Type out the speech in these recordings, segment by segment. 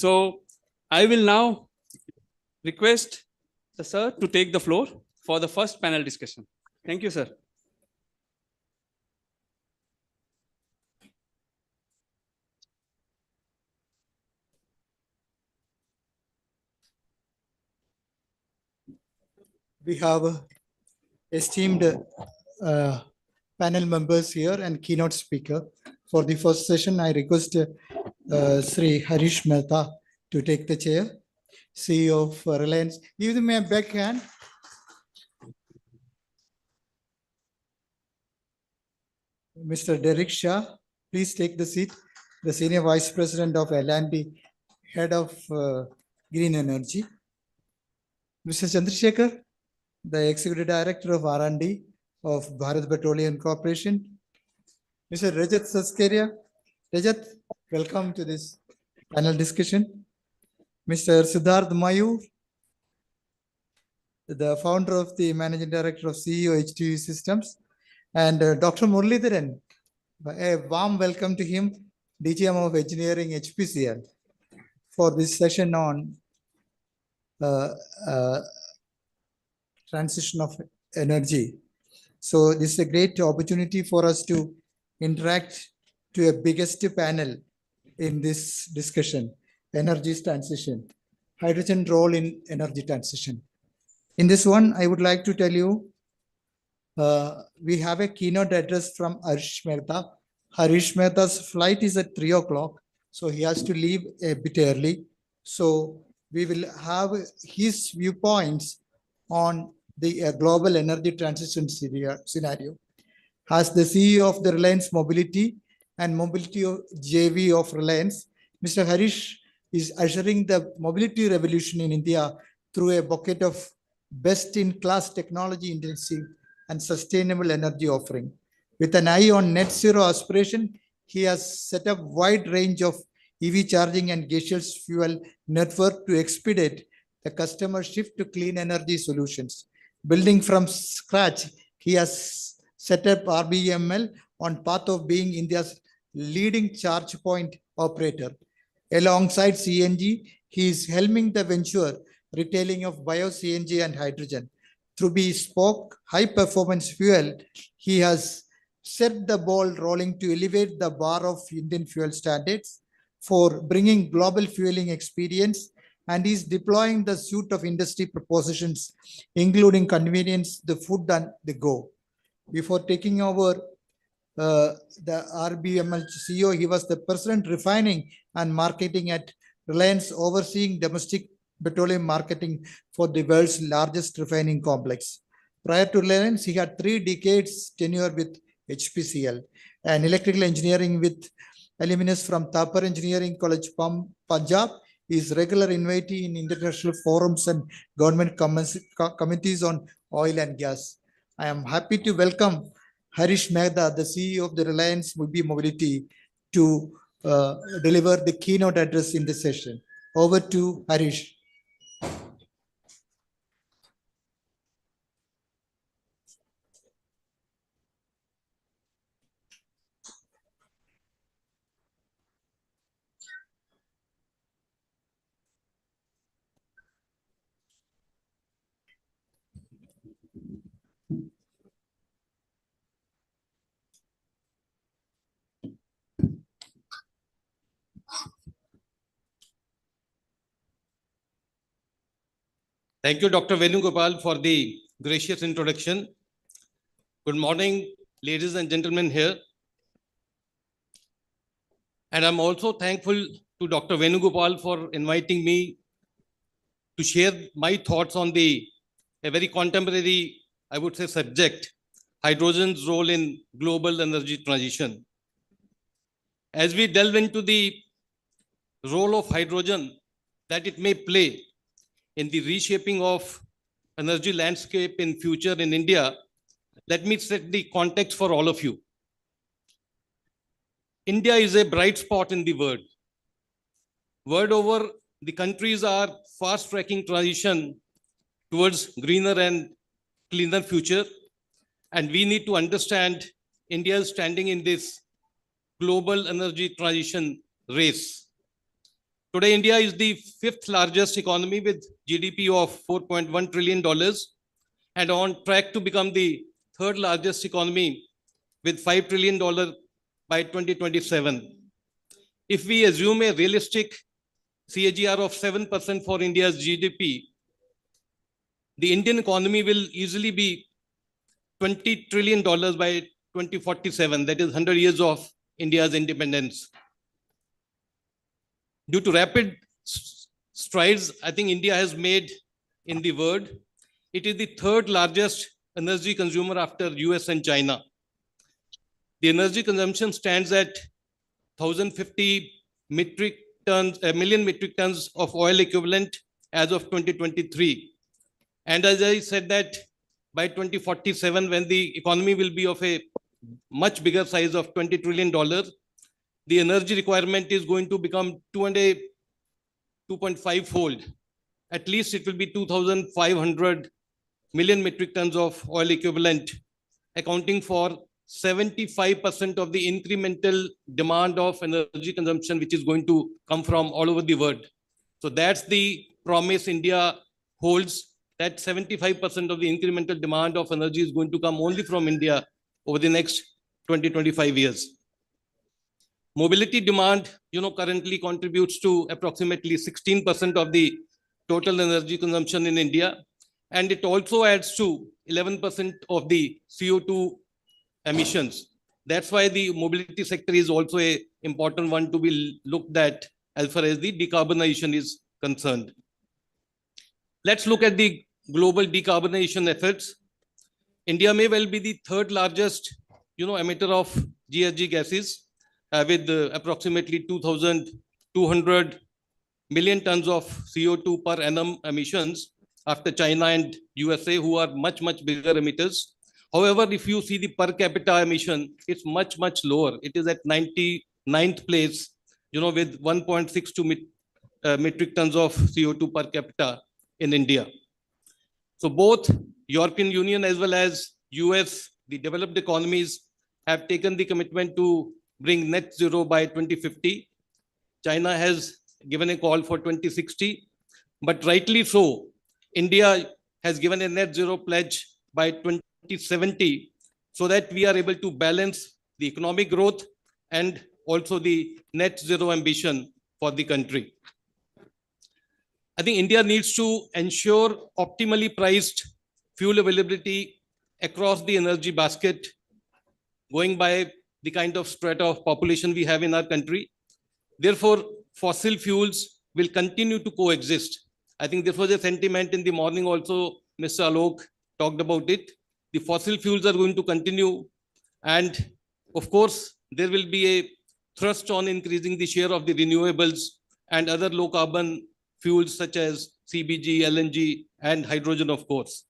So I will now request the sir to take the floor for the first panel discussion. Thank you, sir. We have esteemed panel members here and keynote speaker. For the first session, I request Sri Harish Mehta to take the chair, CEO of Reliance. Give them a backhand. Mr. Derek Shah, please take the seat. The Senior Vice President of L&D, Head of Green Energy. Mr. Chandrasekhar, the Executive Director of R&D of Bharat Petroleum Corporation. Mr. Rajat Saskaria. Rajat, welcome to this panel discussion. Mr. Siddharth Mayur, the founder of the Managing Director of CGH-2024 Systems. And Dr. Muralidharan, a warm welcome to him, DGM of Engineering HPCL, for this session on transition of energy. So this is a great opportunity for us to interact to a biggest panel in this discussion, energy transition, hydrogen role in energy transition. In this one, I would like to tell you, we have a keynote address from Harish Mehta. Harish Mehta's flight is at 3 o'clock, so he has to leave a bit early. So we will have his viewpoints on the global energy transition scenario. As the CEO of the Reliance Mobility and Mobility of JV of Reliance, Mr. Harish is ushering the mobility revolution in India through a bucket of best-in-class technology intensive and sustainable energy offering. With an eye on net zero aspiration, he has set up a wide range of EV charging and gaseous fuel network to expedite the customer shift to clean energy solutions. Building from scratch, he has set up RBML on path of being India's leading charge point operator. Alongside CNG, he is helming the venture retailing of bio-CNG and hydrogen. Through bespoke high-performance fuel, he has set the ball rolling to elevate the bar of Indian fuel standards for bringing global fueling experience, and is deploying the suite of industry propositions, including convenience, the food, and the go. Before taking over the RBML CEO, he was the president refining and marketing at Reliance, overseeing domestic petroleum marketing for the world's largest refining complex. Prior to Reliance, he had 3 decades tenure with HPCL and electrical engineering with alumnus from Thapar Engineering College, Punjab. He is regular invitee in international forums and government committees on oil and gas. I am happy to welcome Harish Mehta, the CEO of the Reliance Mobility, to deliver the keynote address in this session. Over to Harish. Thank you, Dr. Venugopal, for the gracious introduction. Good morning, ladies and gentlemen here. And I'm also thankful to Dr. Venugopal for inviting me to share my thoughts on a very contemporary, I would say, subject, hydrogen's role in global energy transition. As we delve into the role of hydrogen that it may play in the reshaping of energy landscape in future in India, let me set the context for all of you. India is a bright spot in the world. World over, the countries are fast-tracking transition towards greener and cleaner future, and we need to understand India's standing in this global energy transition race. Today, India is the fifth largest economy with GDP of $4.1 trillion and on track to become the third largest economy with $5 trillion by 2027. If we assume a realistic CAGR of 7% for India's GDP, the Indian economy will easily be $20 trillion by 2047, that is 100 years of India's independence. Due to rapid strides, I think India has made in the world, it is the third largest energy consumer after US and China. The energy consumption stands at 1,050 million metric tons of oil equivalent as of 2023. And as I said that by 2047, when the economy will be of a much bigger size of $20 trillion, the energy requirement is going to become 2.5 fold. At least it will be 2,500 million metric tons of oil equivalent, accounting for 75% of the incremental demand of energy consumption, which is going to come from all over the world. So that's the promise India holds, that 75% of the incremental demand of energy is going to come only from India over the next 20-25 years. Mobility demand, currently contributes to approximately 16% of the total energy consumption in India. And it also adds to 11% of the CO2 emissions. That's why the mobility sector is also an important one to be looked at as far as the decarbonization is concerned. Let's look at the global decarbonization efforts. India may well be the third largest, emitter of GHG gases with approximately 2,200 million tons of CO2 per annum emissions after China and USA, who are much, much bigger emitters. However, if you see the per capita emission, it's much, much lower. It is at 99th place, with 1.62 metric tons of CO2 per capita in India. So both European Union as well as US, the developed economies, have taken the commitment to bring net zero by 2050. China has given a call for 2060, but rightly so, India has given a net zero pledge by 2070 so that we are able to balance the economic growth and also the net zero ambition for the country. I think India needs to ensure optimally priced fuel availability across the energy basket, going by the kind of strata of population we have in our country. Therefore, fossil fuels will continue to coexist. I think this was a sentiment in the morning also, Mr. Alok talked about it. The fossil fuels are going to continue. And of course, there will be a thrust on increasing the share of the renewables and other low carbon fuels such as CBG, LNG, and hydrogen, of course.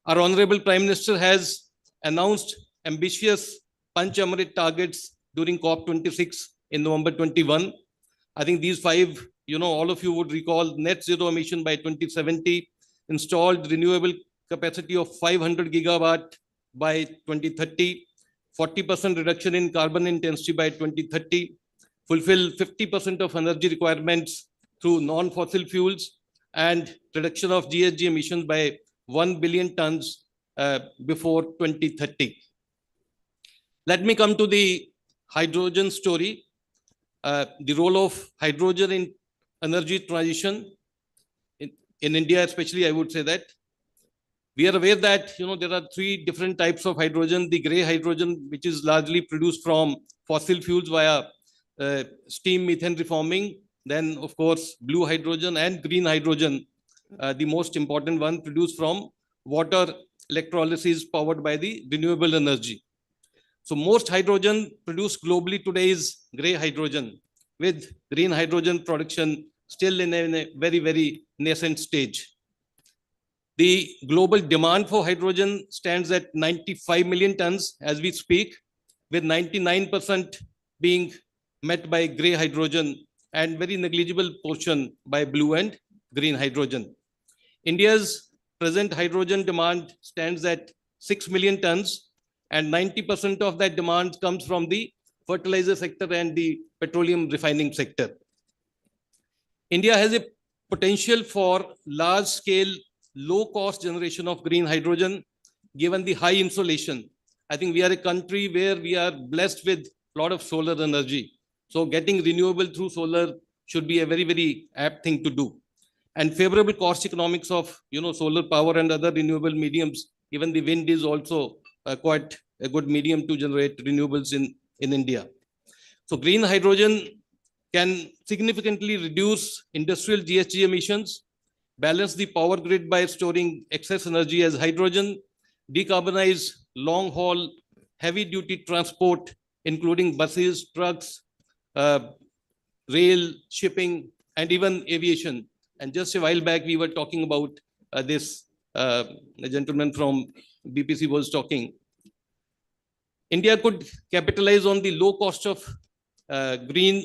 Our Honorable Prime Minister has announced ambitious Panch-Amrit targets during COP26 in November 21. I think these five, all of you would recall: net zero emission by 2070, installed renewable capacity of 500 gigawatt by 2030, 40% reduction in carbon intensity by 2030, fulfill 50% of energy requirements through non-fossil fuels, and reduction of GHG emissions by 1 billion tons before 2030. Let me come to the hydrogen story. The role of hydrogen in energy transition in India, especially, I would say that we are aware that there are three different types of hydrogen: the gray hydrogen, which is largely produced from fossil fuels via steam methane reforming; then, of course, blue hydrogen; and green hydrogen, the most important one, produced from water electrolysis powered by the renewable energy. So most hydrogen produced globally today is gray hydrogen, with green hydrogen production still in a very, very nascent stage. The global demand for hydrogen stands at 95 million tons as we speak, with 99% being met by gray hydrogen and very negligible portion by blue and green hydrogen. India's present hydrogen demand stands at 6 million tons, and 90% of that demand comes from the fertilizer sector and the petroleum refining sector. India has a potential for large scale, low cost generation of green hydrogen, given the high insolation. I think we are a country where we are blessed with a lot of solar energy. So getting renewable through solar should be a very, very apt thing to do. And favorable cost economics of solar power and other renewable mediums. Even the wind is also quite a good medium to generate renewables in India. So green hydrogen can significantly reduce industrial GHG emissions, balance the power grid by storing excess energy as hydrogen, decarbonize long haul, heavy duty transport, including buses, trucks, rail, shipping, and even aviation. And just a while back, we were talking about this, a gentleman from BPC was talking. India could capitalize on the low cost of green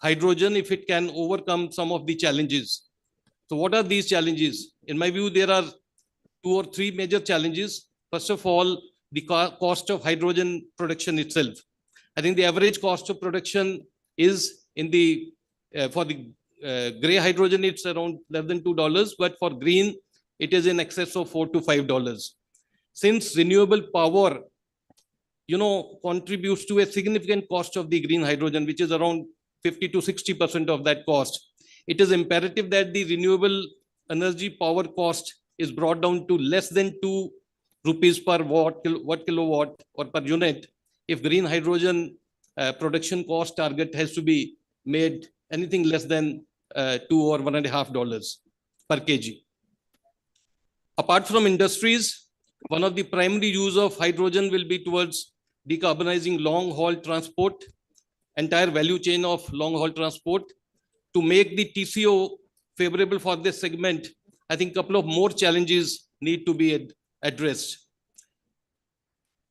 hydrogen if it can overcome some of the challenges. So what are these challenges? In my view, there are 2 or 3 major challenges. First of all, the cost of hydrogen production itself. I think the average cost of production is in the, for the gray hydrogen, it's around less than $2, but for green, it is in excess of $4 to $5. Since renewable power, contributes to a significant cost of the green hydrogen, which is around 50 to 60% of that cost. It is imperative that the renewable energy power cost is brought down to less than 2 rupees per kilowatt or per unit. If green hydrogen production cost target has to be made anything less than $2 or $1.50 per kg. Apart from industries, one of the primary use of hydrogen will be towards decarbonizing long haul transport, entire value chain of long haul transport. To make the TCO favorable for this segment, I think a couple of more challenges need to be addressed.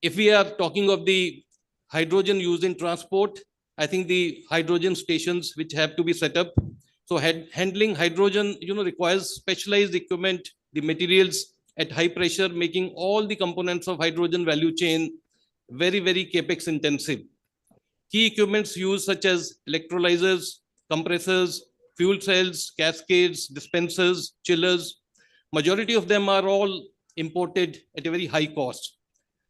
If we are talking of the hydrogen used in transport, I think the hydrogen stations which have to be set up. So handling hydrogen, requires specialized equipment, the materials at high pressure, making all the components of hydrogen value chain very, very capex intensive. Key equipments used such as electrolyzers, compressors, fuel cells, cascades, dispensers, chillers. Majority of them are all imported at a very high cost.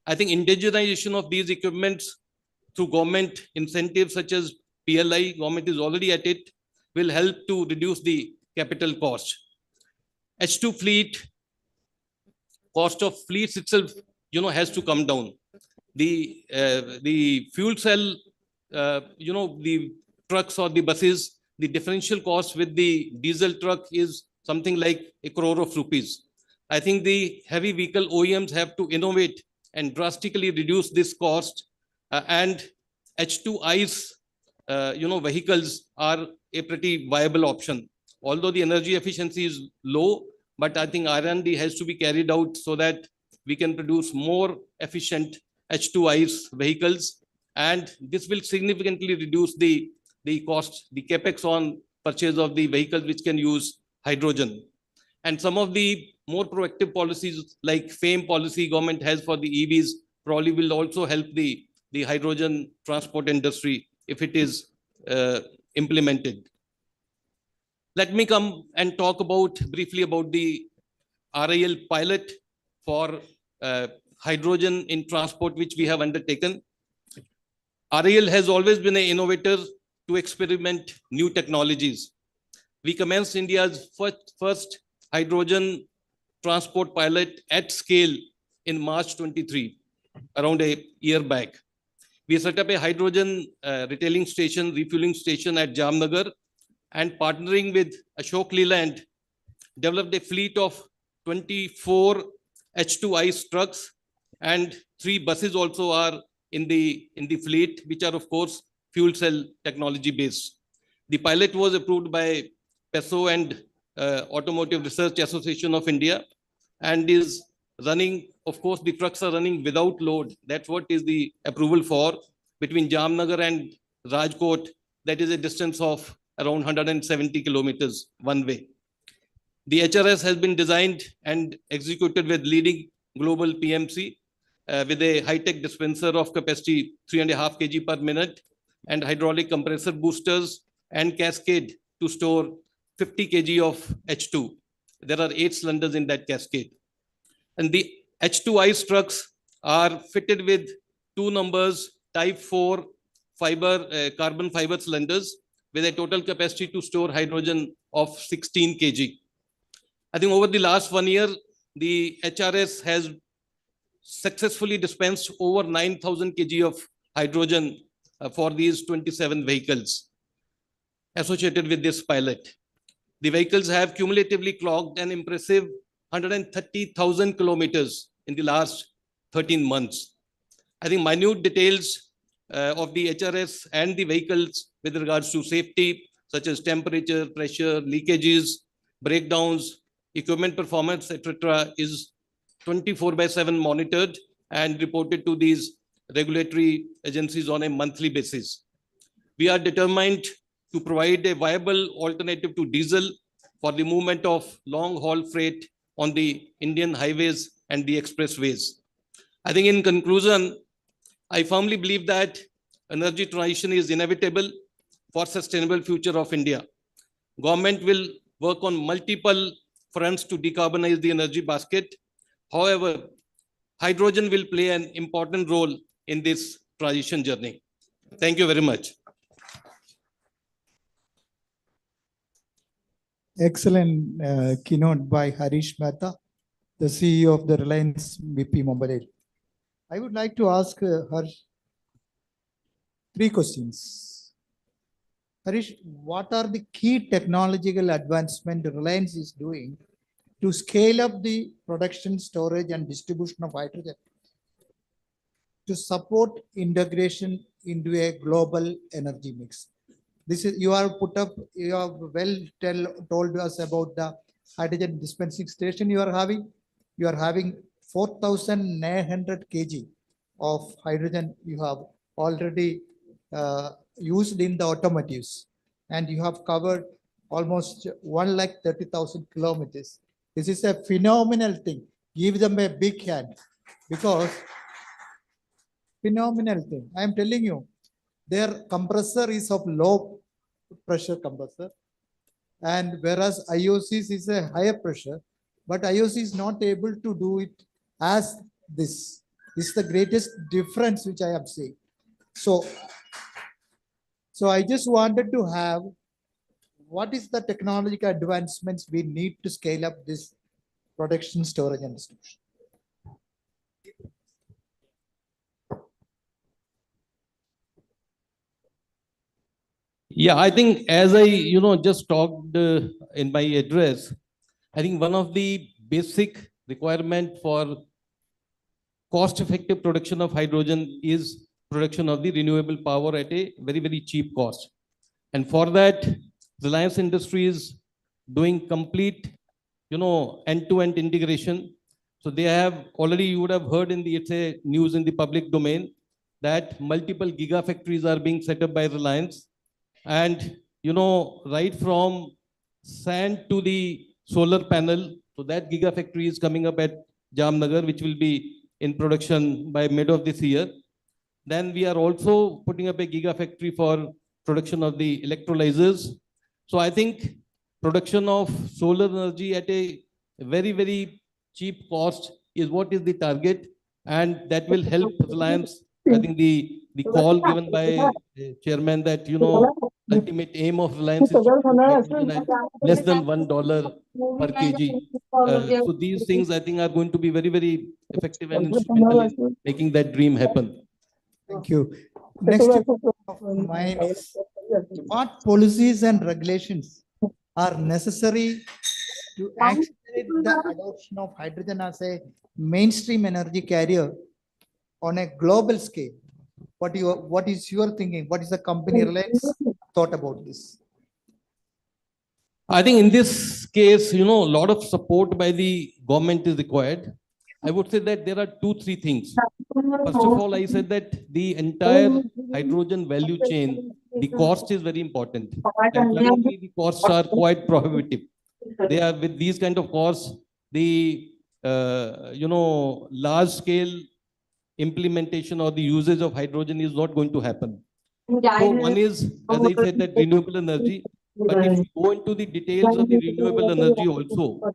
I think indigenization of these equipments through government incentives such as PLI, government is already at it, will help to reduce the capital cost. H2 fleet, cost of fleets itself, has to come down. The fuel cell, the trucks or the buses, the differential cost with the diesel truck is something like 1 crore of rupees. I think the heavy vehicle OEMs have to innovate and drastically reduce this cost, and H2 ICE, vehicles are a pretty viable option. Although the energy efficiency is low, but I think R&D has to be carried out so that we can produce more efficient H2 ICE vehicles, and this will significantly reduce the cost, the capex on purchase of the vehicles which can use hydrogen. And some of the more proactive policies like FAME policy government has for the EVs probably will also help the hydrogen transport industry if it is implemented. Let me come and talk briefly about the RIL pilot for hydrogen in transport, which we have undertaken. RIL has always been an innovator to experiment new technologies. We commenced India's first hydrogen transport pilot at scale in March 23, around a year back. We set up a hydrogen retailing station, refueling station at Jamnagar, and partnering with Ashok Leland, developed a fleet of 24 H2 ICE trucks, and 3 buses also are in the fleet, which are of course fuel cell technology based. The pilot was approved by PESO and Automotive Research Association of India, and is running. Of course, the trucks are running without load. That's what is the approval for. Between Jamnagar and Rajkot, that is a distance of around 170 kilometers one way. The HRS has been designed and executed with leading global PMC with a high-tech dispenser of capacity 3.5 kg per minute and hydraulic compressor boosters and cascade to store 50 kg of H2. There are 8 cylinders in that cascade. And the H2 ICE trucks are fitted with 2 numbers, type 4 carbon fiber cylinders with a total capacity to store hydrogen of 16 kg. I think over the last 1 year, the HRS has successfully dispensed over 9,000 kg of hydrogen for these 27 vehicles associated with this pilot. The vehicles have cumulatively clocked an impressive 130,000 kilometers in the last 13 months. I think minute details of the HRS and the vehicles with regards to safety, such as temperature, pressure, leakages, breakdowns, equipment performance, etc., is 24/7 monitored and reported to these regulatory agencies on a monthly basis. We are determined to provide a viable alternative to diesel for the movement of long-haul freight on the Indian highways and the expressways. I think in conclusion, I firmly believe that energy transition is inevitable for sustainable future of India. Government will work on multiple fronts to decarbonize the energy basket. However, hydrogen will play an important role in this transition journey. Thank you very much. Excellent keynote by Harish Mehta, the CEO of the Reliance BP Mumbai. I would like to ask her 3 questions. Harish, what are the key technological advancement Reliance is doing to scale up the production, storage, and distribution of hydrogen to support integration into a global energy mix? This is, you have well told us about the hydrogen dispensing station you are having. You are having 4,900 kg of hydrogen you have already used in the automotives, and you have covered almost 130,000 kilometers. This is a phenomenal thing. Give them a big hand, because phenomenal thing. I am telling you, their compressor is of low pressure compressor, and whereas IOC's is a higher pressure, but IOC is not able to do it as this. This is the greatest difference which I have seen. So I just wanted to have, what is the technological advancements we need to scale up this production, storage, and distribution? Yeah, I think as I just talked in my address, I think one of the basic requirement for cost-effective production of hydrogen is production of the renewable power at a very, very cheap cost. And for that, Reliance Industries is doing complete, end-to-end integration. So they have already, you would have heard in the news in the public domain that multiple gigafactories are being set up by Reliance. And, right from sand to the solar panel, so that gigafactory is coming up at Jamnagar, which will be in production by mid of this year. Then we are also putting up a gigafactory for production of the electrolyzers. So I think production of solar energy at a very, very cheap cost is what is the target, and that will help Reliance. I think the call given by the chairman that, ultimate aim of Reliance is to hydrogen at less than $1 per kg. So these things I think are going to be very, very effective and instrumental in making that dream happen. Thank you. Next of mine is, what policies and regulations are necessary to accelerate the adoption of hydrogen as a mainstream energy carrier on a global scale? What is your thinking? What is the company Reliance thought about this? I think in this case, a lot of support by the government is required. I would say that there are 2-3 things. First of all, I said that the entire hydrogen value chain, the cost is very important. And currently the costs are quite prohibitive. They are, with these kind of costs, the large scale implementation or the usage of hydrogen is not going to happen. So one is, as I said, that renewable energy. But if you go into the details of the renewable energy also,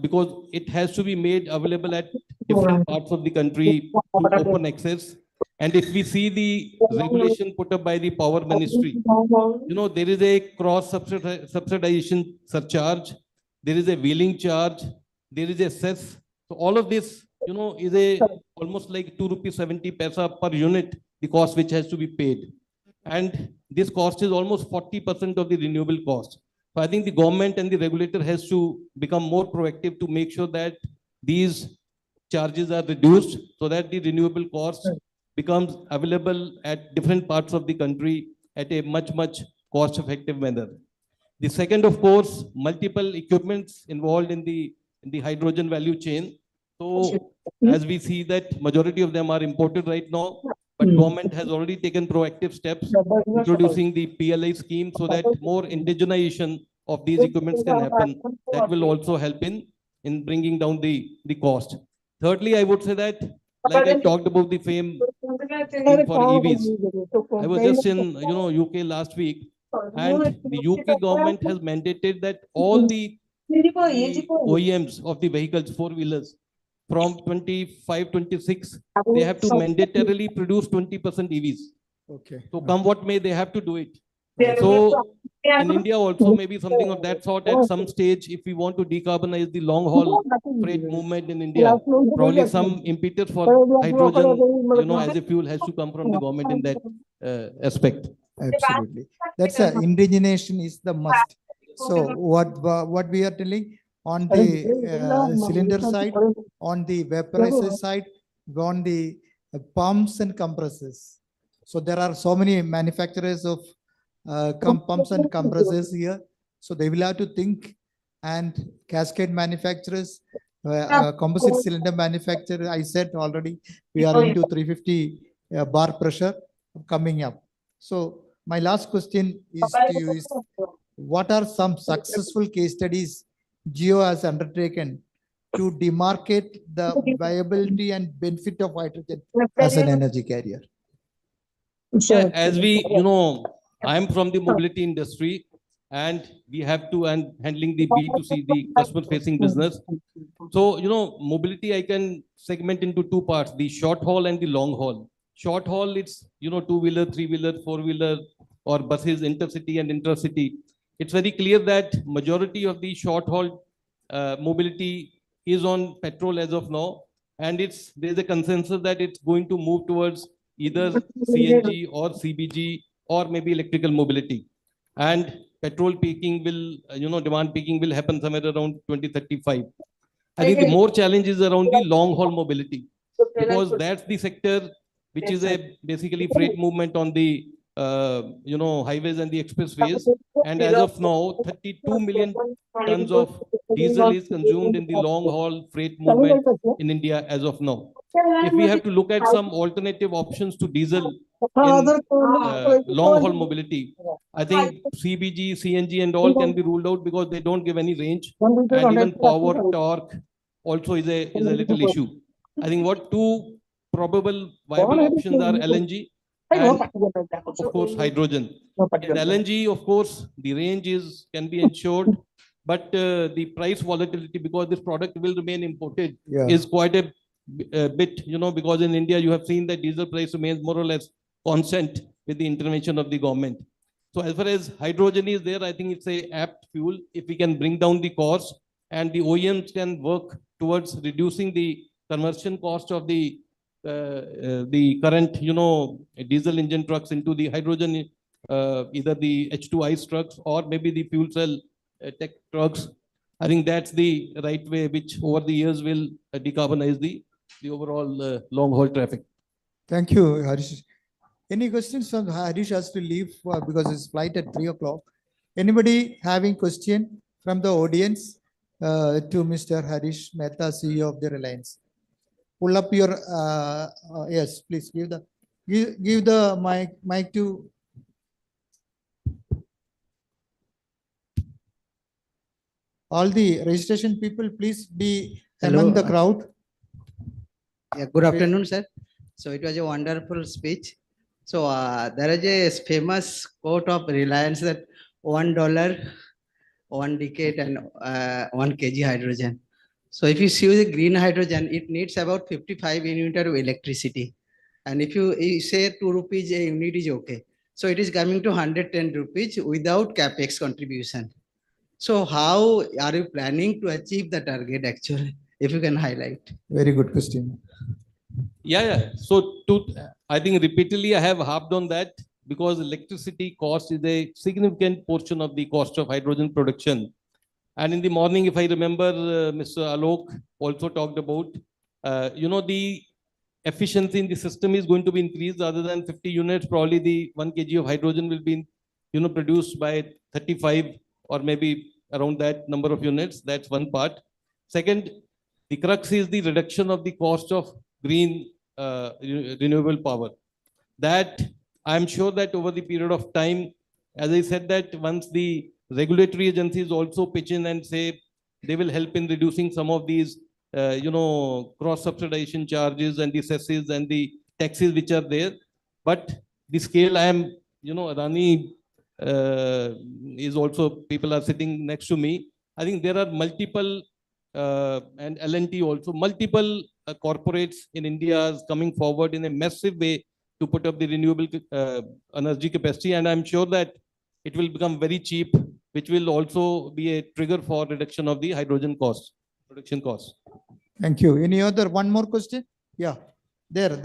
because it has to be made available at different parts of the country through open access. And if we see the regulation put up by the Power Ministry, there is a cross subsidization surcharge, there is a wheeling charge, there is a cess. So all of this, is a almost like 2 rupees 70 paisa per unit, the cost which has to be paid. And this cost is almost 40% of the renewable cost. So I think the government and the regulator has to become more proactive to make sure that these charges are reduced so that the renewable cost becomes available at different parts of the country at a much, much cost-effective manner. The second, of course, multiple equipments involved in the hydrogen value chain. So as we see that majority of them are imported right now, but government has already taken proactive steps, introducing the PLI scheme so that more indigenization of these equipments can happen. That will also help in bringing down the cost. Thirdly, I would say that, like I talked about the FAME scheme for EVs. I was just in UK last week, and the UK government has mandated that all the OEMs of the vehicles, four-wheelers, from 25, 26, they have to mandatorily produce 20% EVs. Okay. So come what may, they have to do it. So in India also, maybe something of that sort at some stage, if we want to decarbonize the long haul freight movement in India, probably some impetus for hydrogen, as a fuel has to come from the government in that aspect. Absolutely. That's indigenization is the must. So what we are telling on the cylinder side, on the vaporizer side, on the pumps and compressors. So there are so many manufacturers of pumps and compressors here. So they will have to think, and cascade manufacturers, composite cylinder manufacturer, I said already, we are into 350 bar pressure coming up. So my last question is to you is, what are some successful case studies Geo has undertaken to demarcate the viability and benefit of hydrogen as an energy carrier? Yeah, as we, I'm from the mobility industry, and we have to, and handling the B2C, the customer facing business. So, mobility, I can segment into two parts, the short haul and the long haul. Short haul, it's, two-wheeler, three-wheeler, four-wheeler, or buses, intercity and intracity. It's very clear that majority of the short haul mobility is on petrol as of now. And there's a consensus that it's going to move towards either CNG or CBG or maybe electrical mobility. And petrol peaking will, demand peaking will happen somewhere around 2035. I think the more challenge is around the long haul mobility, because that's the sector which is basically freight movement on the highways and the expressways. And as of now, 32 million tons of diesel is consumed in the long haul freight movement in India as of now. If we have to look at some alternative options to diesel in long haul mobility, I think CBG, CNG and all can be ruled out because they don't give any range, and even power torque also is a little issue. I think what two probable viable options are LNG and of course hydrogen. In LNG, of course, the range can be ensured, but the price volatility, because this product will remain imported, is quite a bit, because in India you have seen that diesel price remains more or less constant with the intervention of the government. So as far as hydrogen is there, I think it's a apt fuel. If we can bring down the cost and the OEMs can work towards reducing the conversion cost of the current, diesel engine trucks into the hydrogen, either the H2 ICE trucks or maybe the fuel cell tech trucks. I think that's the right way, which over the years will decarbonize the overall long haul traffic. Thank you, Harish. Any questions from Harish has to leave because his flight at 3 o'clock. Anybody having question from the audience to Mr. Harish Mehta, CEO of the Reliance? Pull up your, yes, please give the mic to. All the registration people, please be among the crowd. Yeah, good afternoon, sir. So it was a wonderful speech. So there is a famous quote of Reliance that $1, 1 decade, and 1 kg hydrogen. So if you see the green hydrogen, it needs about 55 unit of electricity. And if you say 2 rupees a unit is okay. So it is coming to 110 rupees without capex contribution. So how are you planning to achieve the target actually? If you can highlight. Very good question. Yeah. So I think repeatedly I have harped on that because electricity cost is a significant portion of the cost of hydrogen production. And in the morning, if I remember, Mr. Alok also talked about, the efficiency in the system is going to be increased rather than 50 units. Probably the 1 kg of hydrogen will be, produced by 35 or maybe around that number of units. That's one part. Second, the crux is the reduction of the cost of green renewable power. That I'm sure that over the period of time, as I said, that once the regulatory agencies also pitch in and say they will help in reducing some of these, cross subsidization charges and the cesses and the taxes which are there. But the scale I am, Adani is also, people are sitting next to me. I think there are multiple and L&T also, multiple corporates in India coming forward in a massive way to put up the renewable energy capacity. And I'm sure that it will become very cheap, which will also be a trigger for reduction of the hydrogen cost, production costs. Thank you. Any other, one more question? Yeah, there.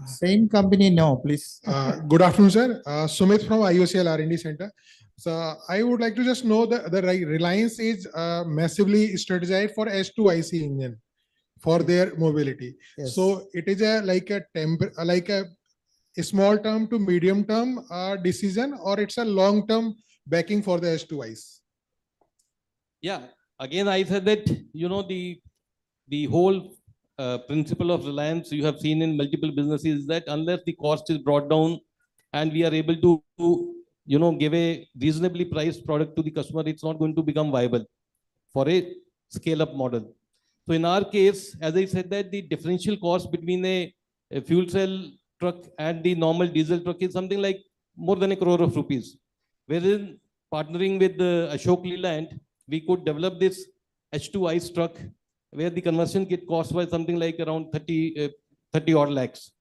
Same company, no, please. Good afternoon, sir. Sumit from IOCL R&D Center. So I would like to just know that the Reliance is massively strategized for S2IC engine for their mobility. Yes. So it is a small term to medium term decision, or it's a long term backing for the S2IC. Yeah, again, I said that, the whole principle of Reliance you have seen in multiple businesses is that unless the cost is brought down and we are able to give a reasonably priced product to the customer, it's not going to become viable for a scale-up model. So in our case, as I said, that the differential cost between a fuel cell truck and the normal diesel truck is something like more than 1 crore of rupees. Wherein partnering with Ashok Leyland, we could develop this H2ICE truck where the conversion kit cost was something like around 30 odd lakhs.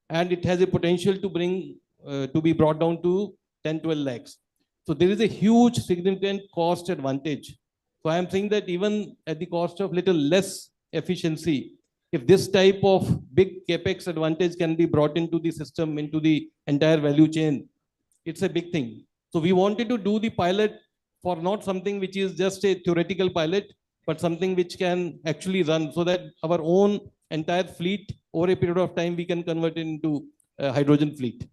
And it has a potential to bring, to be brought down to 10-12 lakhs. So there is a huge significant cost advantage. So I am saying that even at the cost of little less efficiency, if this type of big capex advantage can be brought into the system, into the entire value chain, it's a big thing. So we wanted to do the pilot for not something which is just a theoretical pilot, but something which can actually run so that our own entire fleet over a period of time, we can convert it into a hydrogen fleet.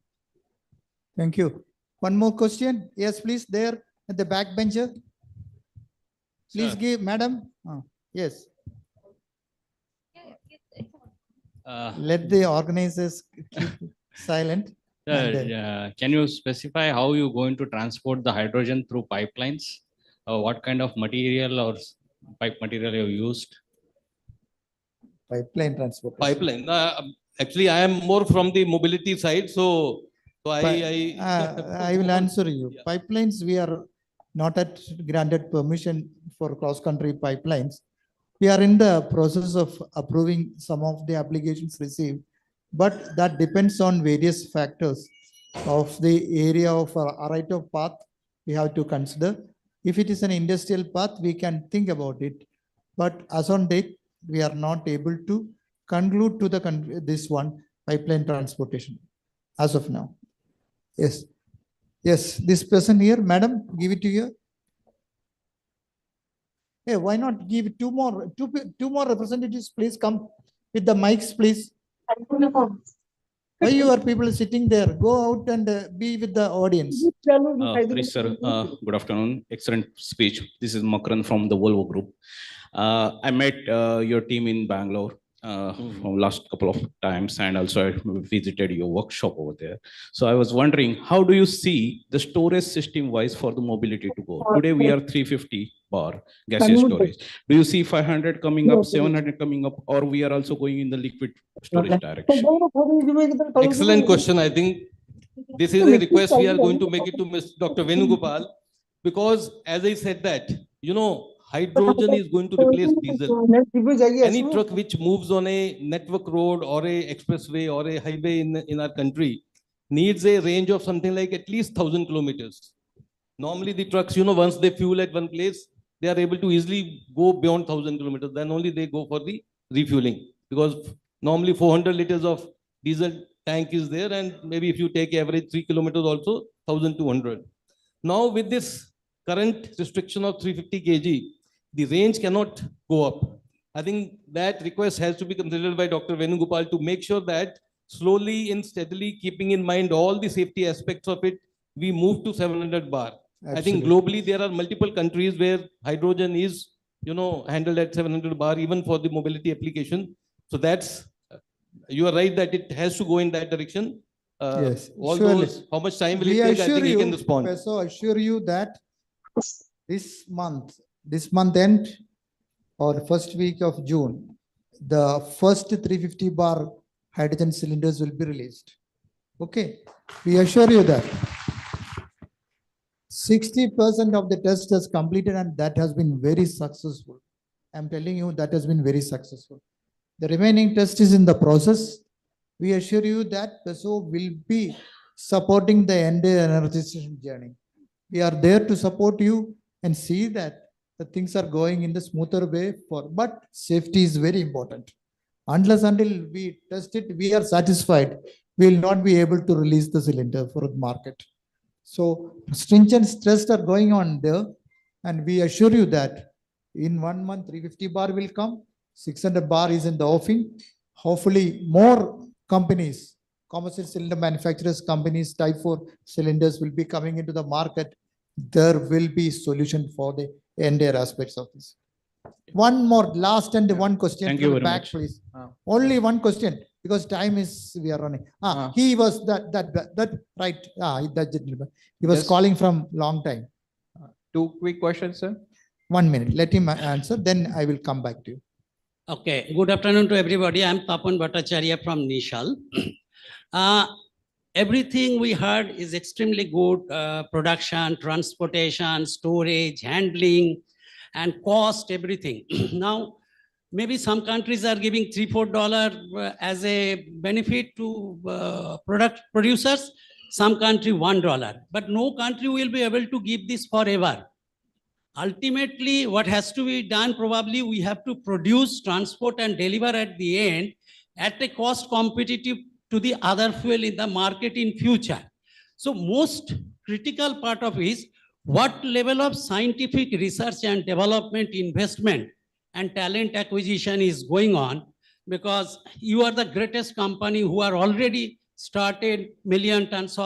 Thank you. One more question. Yes, please, there at the back bencher. Please Sir. give, madam. Yes. Let the organizers keep silent. Can you specify how you're going to transport the hydrogen through pipelines? What kind of material or pipe material you used? Pipeline transport. Pipeline. Actually, I am more from the mobility side. So I will answer you. Yeah. Pipelines, we are not at granted permission for cross-country pipelines. We are in the process of approving some of the applications received, but that depends on various factors of the area of a right of path we have to consider. If it is an industrial path, we can think about it. But as on date, we are not able to conclude to this one pipeline transportation as of now. Yes. Yes, this person here, madam, give it to you. Hey, why not give two more representatives, please come with the mics, please. Why you are people sitting there? Go out and be with the audience. Please, sir. Good afternoon. Excellent speech. This is Makran from the Volvo Group. I met your team in Bangalore from last couple of times, and also I visited your workshop over there. So I was wondering, how do you see the storage system wise for the mobility to go? Today we are 350 bar gaseous storage. Do you see 500 coming up, 700 coming up, or we are also going in the liquid storage direction? Excellent question. I think This is a request we are going to make it to Dr. Venugopal, because as I said that, hydrogen is going to replace diesel. Any truck which moves on a network road or a expressway or a highway in our country needs a range of something like at least 1,000 kilometers. Normally the trucks, once they fuel at one place, they are able to easily go beyond 1,000 kilometers. Then only they go for the refueling, because normally 400 liters of diesel tank is there, and maybe if you take average 3 kilometers also 1,200. Now with this current restriction of 350 kg, the range cannot go up. I think that request has to be considered by Dr. Venugopal to make sure that slowly and steadily, keeping in mind all the safety aspects of it, we move to 700 bar. I think globally there are multiple countries where hydrogen is, handled at 700 bar, even for the mobility application. So that's, you are right that it has to go in that direction. Yes, All surely. those, how much time will We it take? I assure think he you, can respond. so assure you that this month end or first week of June, the first 350 bar hydrogen cylinders will be released. Okay, we assure you that 60% of the test has completed, and that has been very successful. I'm telling you, that has been very successful. The remaining test is in the process. We assure you that PESO will be supporting the entire energy transition journey. We are there to support you and see that the things are going in the smoother way but safety is very important. Until we test it, we are satisfied, we will not be able to release the cylinder for the market. So stringent tests are going on there, and we assure you that in 1 month, 350 bar will come, 600 bar is in the offing. Hopefully more companies, commercial cylinder manufacturers, companies, type 4 cylinders will be coming into the market. There will be solution for the entire aspects of this. One more, last and one question. Thank you very back, much. please. Only one question, because time is, we are running. He was that right. That gentleman. He was Yes. calling from long time. 2 quick questions, sir. 1 minute, let him answer, then I will come back to you. Okay, good afternoon to everybody. I'm Tapan Bhattacharya from Nishal. Everything we heard is extremely good. Production, transportation, storage, handling, and cost, everything. Now, maybe some countries are giving $3-4 as a benefit to product producers, some country $1, but no country will be able to give this forever. Ultimately, what has to be done, probably we have to produce, transport, and deliver at the end at a cost competitive to the other fuel in the market in future. So most critical part of is what level of scientific research and development investment and talent acquisition is going on, because you are the greatest company who are already started million tons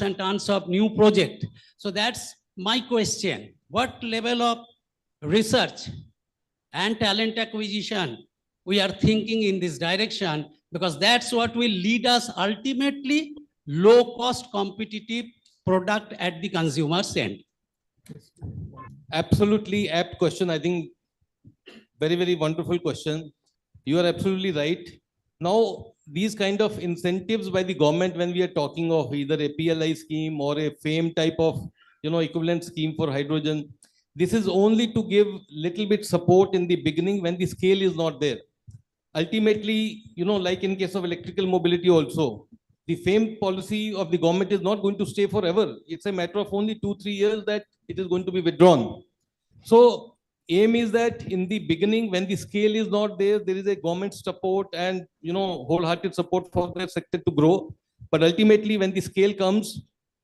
and tons of new project. So that's my question. What level of research and talent acquisition we are thinking in this direction, because that's what will lead us ultimately low cost competitive product at the consumer's end. Absolutely apt question. I think very, very wonderful question. You are absolutely right. Now, these kind of incentives by the government, when we are talking of either a PLI scheme or a FAME type of, equivalent scheme for hydrogen, this is only to give little bit support in the beginning when the scale is not there. Ultimately, like in case of electrical mobility also, the FAME policy of the government is not going to stay forever. It's a matter of only 2-3 years that it is going to be withdrawn. So aim is that in the beginning, when the scale is not there, there is a government support and, wholehearted support for the sector to grow. But ultimately, when the scale comes,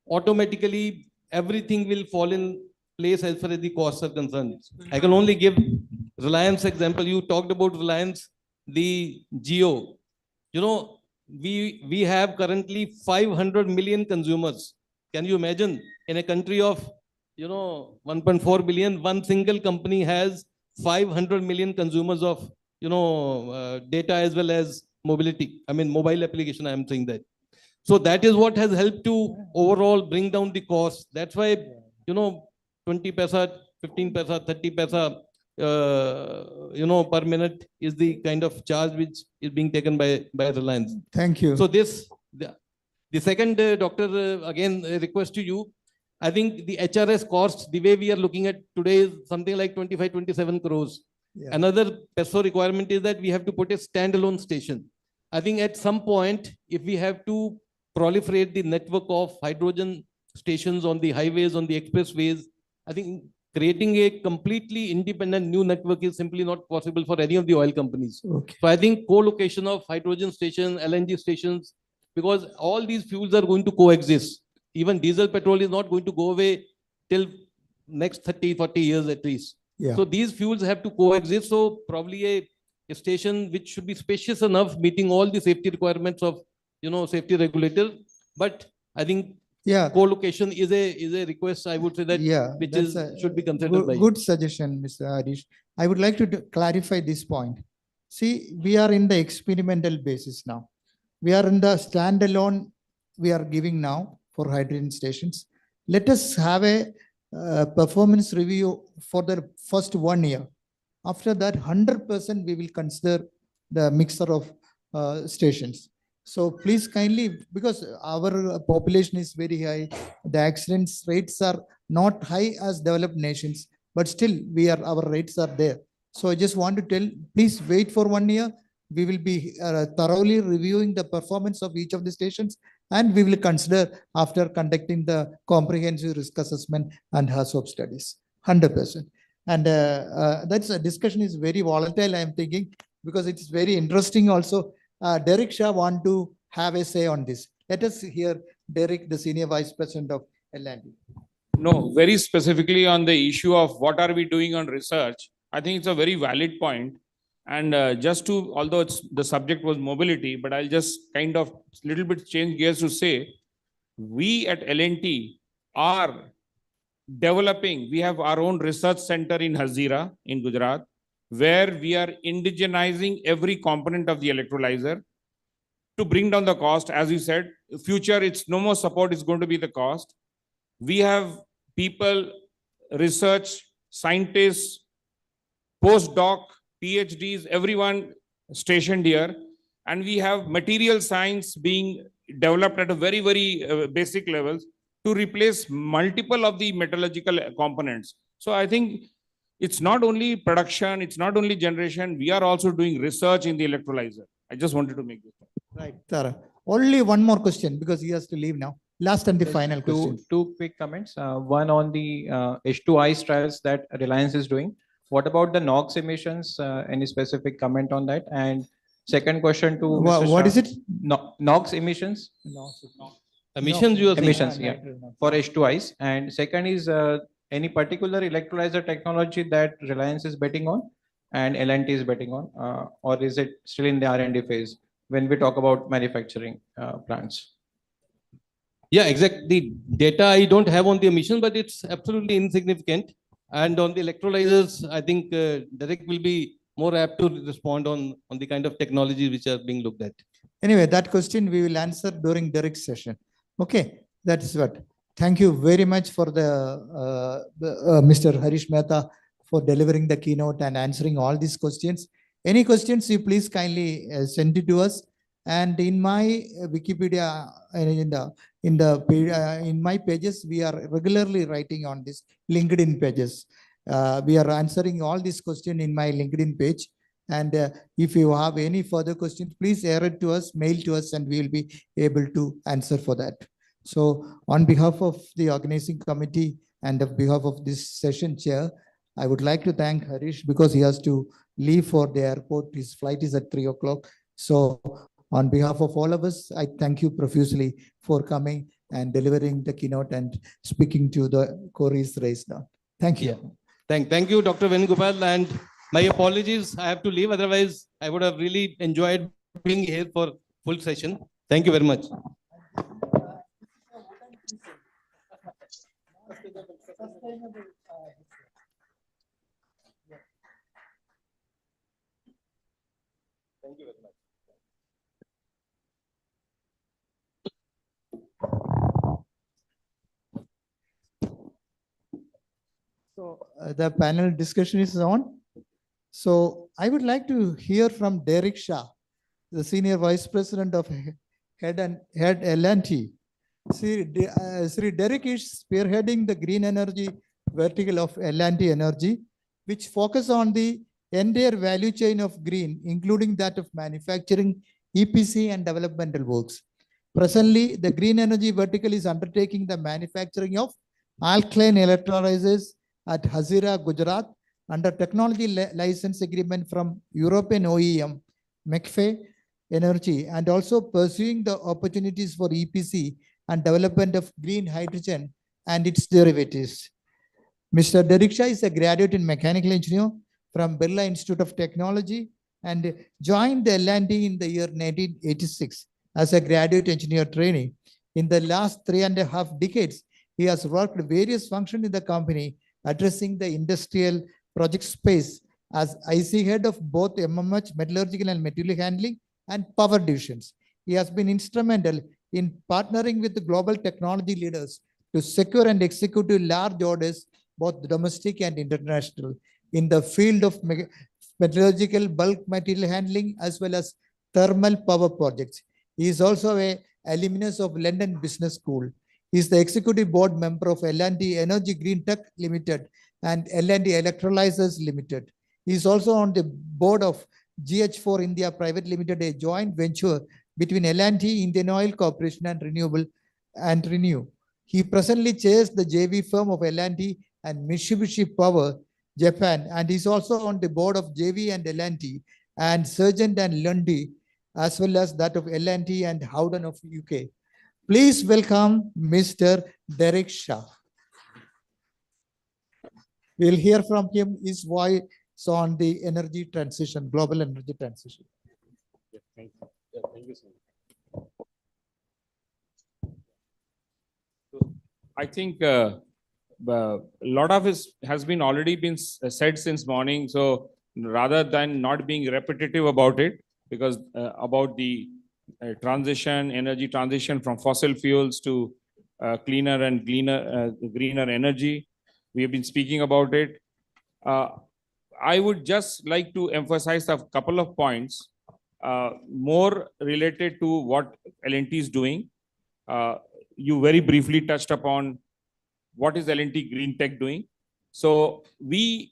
automatically everything will fall in place as far as the costs are concerned. I can only give Reliance example. You talked about Reliance, the Geo. We have currently 500 million consumers. Can you imagine in a country of 1.4 billion, one single company has 500 million consumers of data as well as mobility. I mean mobile application. I am saying that. So that is what has helped to overall bring down the cost. That's why 20 paisa, 15 paisa, 30 paisa per minute is the kind of charge which is being taken by Reliance. Thank you. So The second, Doctor, again, request to you. I think the HRS cost, the way we are looking at today is something like 25, 27 crores. Yeah. Another PESO requirement is that we have to put a standalone station. I think at some point, if we have to proliferate the network of hydrogen stations on the highways, on the expressways, I think creating a completely independent new network is simply not possible for any of the oil companies. Okay. So I think co-location of hydrogen stations, LNG stations, because all these fuels are going to coexist. Even diesel petrol is not going to go away till next 30, 40 years at least. Yeah. So these fuels have to coexist. So probably a station which should be spacious enough, meeting all the safety requirements of, safety regulator. But I think Yeah. co-location is a request, I would say that, Yeah, which that's should be considered by you. good suggestion, Mr. Harish. I would like to clarify this point. See, we are in the experimental basis now. We are in the standalone we are giving now for hydrogen stations. Let us have a performance review for the first 1 year. After that, 100% we will consider the mixture of stations. So please kindly, because our population is very high, the accidents rates are not high as developed nations, but still our rates are there. So I just want to tell, please wait for 1 year. We will be thoroughly reviewing the performance of each of the stations, and we will consider after conducting the comprehensive risk assessment and HACCP studies, 100%. And that's a discussion is very volatile, I am thinking, because it's very interesting also. Derek Shah want to have a say on this. Let us hear Derek, the Senior Vice President of L&D. No, very specifically on the issue of what are we doing on research, I think it's a very valid point. And although the subject was mobility, but I'll just kind of little bit change gears to say, we at L&T are developing, we have our own research center in Hazira in Gujarat, where we are indigenizing every component of the electrolyzer to bring down the cost. As you said, future, it's no more support, it's going to be the cost. We have people, research, scientists, postdoc, PhDs, everyone stationed here. And we have material science being developed at a very, very basic levels to replace multiple of the metallurgical components. So I think it's not only production, it's not only generation, we are also doing research in the electrolyzer. I just wanted to make this point. Right, Tara. Only one more question because he has to leave now. Last and the final question. Two quick comments. One on the H2ICE trials that Reliance is doing. What about the NOx emissions? Any specific comment on that? And second question to Mr. What Shah. is it? NOx emissions? Emissions, you are saying? Emissions, yeah, for H2ICE. And second is any particular electrolyzer technology that Reliance is betting on and L&T is betting on, or is it still in the R&D phase when we talk about manufacturing plants? Yeah, exactly. The data I don't have on the emission, but it's absolutely insignificant. And on the electrolyzers, I think Derek will be more apt to respond on the kind of technologies which are being looked at. Anyway, that question we will answer during Derek's session. Okay, that is what. Thank you very much for Mr. Harish Mehta for delivering the keynote and answering all these questions. Any questions, you please kindly send it to us. And in my Wikipedia, in my pages, we are regularly writing on this LinkedIn pages. We are answering all these questions in my LinkedIn page. And if you have any further questions, please air it to us, mail to us, and we will be able to answer for that. So on behalf of the organizing committee and on behalf of this session chair, I would like to thank Harish because he has to leave for the airport. His flight is at 3 o'clock. So on behalf of all of us, I thank you profusely for coming and delivering the keynote and speaking to the queries raised now. Thank you. Yeah. Thank you, Dr. Venugopal. And my apologies, I have to leave. Otherwise, I would have really enjoyed being here for full session. Thank you very much. Thank you very much. So the panel discussion is on. So I would like to hear from Derek Shah, the Senior Vice President of head L&T. Sri Derek is spearheading the green energy vertical of L&T Energy, which focus on the entire value chain of green, including that of manufacturing, EPC, and developmental works. Presently, the green energy vertical is undertaking the manufacturing of alkaline electrolyzers at Hazira, Gujarat, under technology license agreement from European OEM, McFay Energy, and also pursuing the opportunities for EPC and development of green hydrogen and its derivatives. Mr. Derek Shah is a graduate in mechanical engineering from Birla Institute of Technology and joined the L&T in the year 1986 as a graduate engineer trainee. In the last 3.5 decades, he has worked various functions in the company, addressing the industrial project space as IC head of both MMH, metallurgical and material handling, and power divisions. He has been instrumental in partnering with the global technology leaders to secure and execute large orders, both domestic and international, in the field of metallurgical, bulk material handling, as well as thermal power projects. He is also an alumnus of London Business School. He is the executive board member of L&T Energy Green Tech Limited and L&T Electrolyzers Limited. He is also on the board of CGH-2024 India Private Limited, a joint venture between L&T, Indian Oil Corporation, and Renew. He presently chairs the JV firm of L&T and Mitsubishi Power, Japan, and is also on the board of JV and L&T and Sargent and Lundy, as well as that of L&T and Howden of UK. Please welcome Mr. Derek Shah. We'll hear from him his voice on the energy transition, global energy transition. Yeah, thank you. Yeah, thank you so much. So I think a lot of it has been already been said since morning. So rather than not being repetitive about it, because about the energy transition from fossil fuels to cleaner and greener energy, we have been speaking about it. I would just like to emphasize a couple of points more related to what L&T is doing. You very briefly touched upon what is L&T Green Tech doing. So we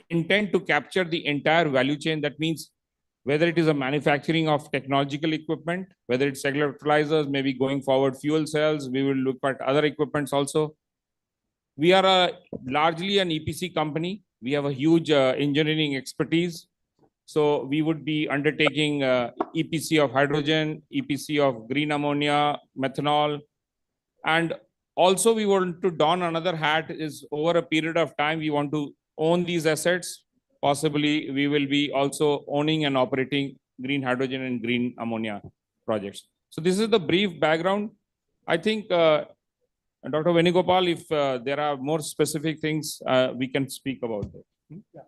intend to capture the entire value chain. That means whether it is a manufacturing of technological equipment, whether it's electrolyzers, maybe going forward fuel cells, we will look at other equipments also. We are largely an EPC company. We have a huge engineering expertise. So we would be undertaking EPC of hydrogen, EPC of green ammonia, methanol. And also we want to don another hat is over a period of time, we want to own these assets. Possibly we will be also owning and operating green hydrogen and green ammonia projects. So this is the brief background. I think Dr. Venugopal, if there are more specific things, we can speak about that. Yeah.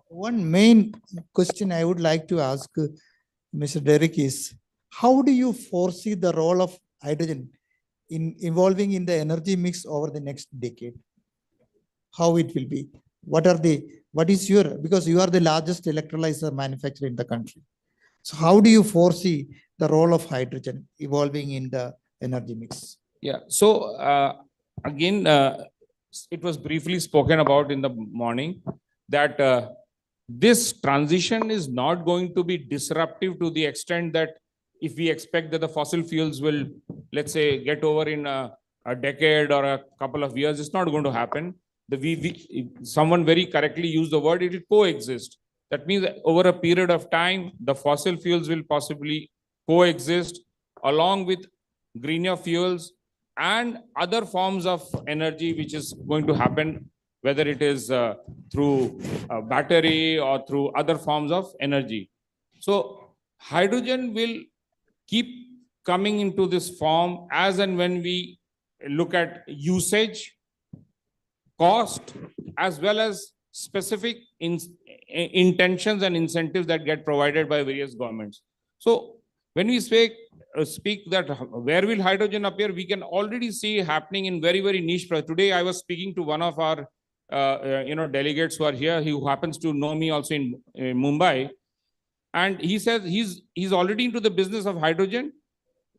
One main question I would like to ask Mr. Derek is, how do you foresee the role of hydrogen evolving in the energy mix over the next decade? How it will be? What is your, because you are the largest electrolyzer manufacturer in the country. So how do you foresee the role of hydrogen evolving in the energy mix? Yeah, so again, it was briefly spoken about in the morning that this transition is not going to be disruptive to the extent that if we expect that the fossil fuels will, let's say, get over in a decade or a couple of years, it's not going to happen. Someone very correctly used the word, it will coexist. That means that over a period of time, the fossil fuels will possibly coexist along with greener fuels and other forms of energy, which is going to happen, whether it is through a battery or through other forms of energy. So hydrogen will keep coming into this form as and when we look at usage, cost, as well as specific intentions and incentives that get provided by various governments. So when we speak that where will hydrogen appear, we can already see happening in very, very niche. Today, I was speaking to one of our delegates who are here, who happens to know me also in Mumbai. And he says he's already into the business of hydrogen,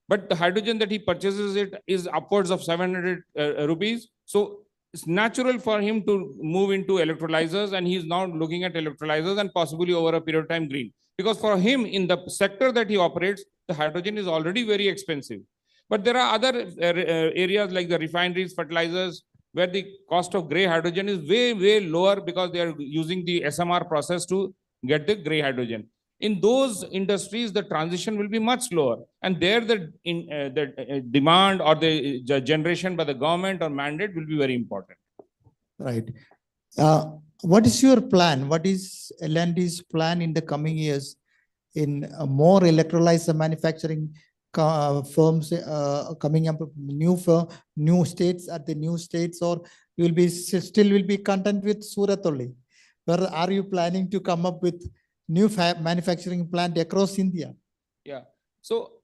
but the hydrogen that he purchases it is upwards of 700 rupees. So it's natural for him to move into electrolyzers, and he's now looking at electrolyzers and possibly over a period of time green. Because for him, in the sector that he operates, the hydrogen is already very expensive. But there are other areas like the refineries, fertilizers, where the cost of gray hydrogen is way, way lower because they are using the SMR process to get the gray hydrogen. In those industries, the transition will be much lower. And there the demand or the generation by the government or mandate will be very important. Right. What is your plan? What is L&T's plan in the coming years in more electrolyzer manufacturing firms coming up, new states at the new states, or you will be still will be content with Surat only? Where are you planning to come up with new manufacturing plant across India? Yeah. So,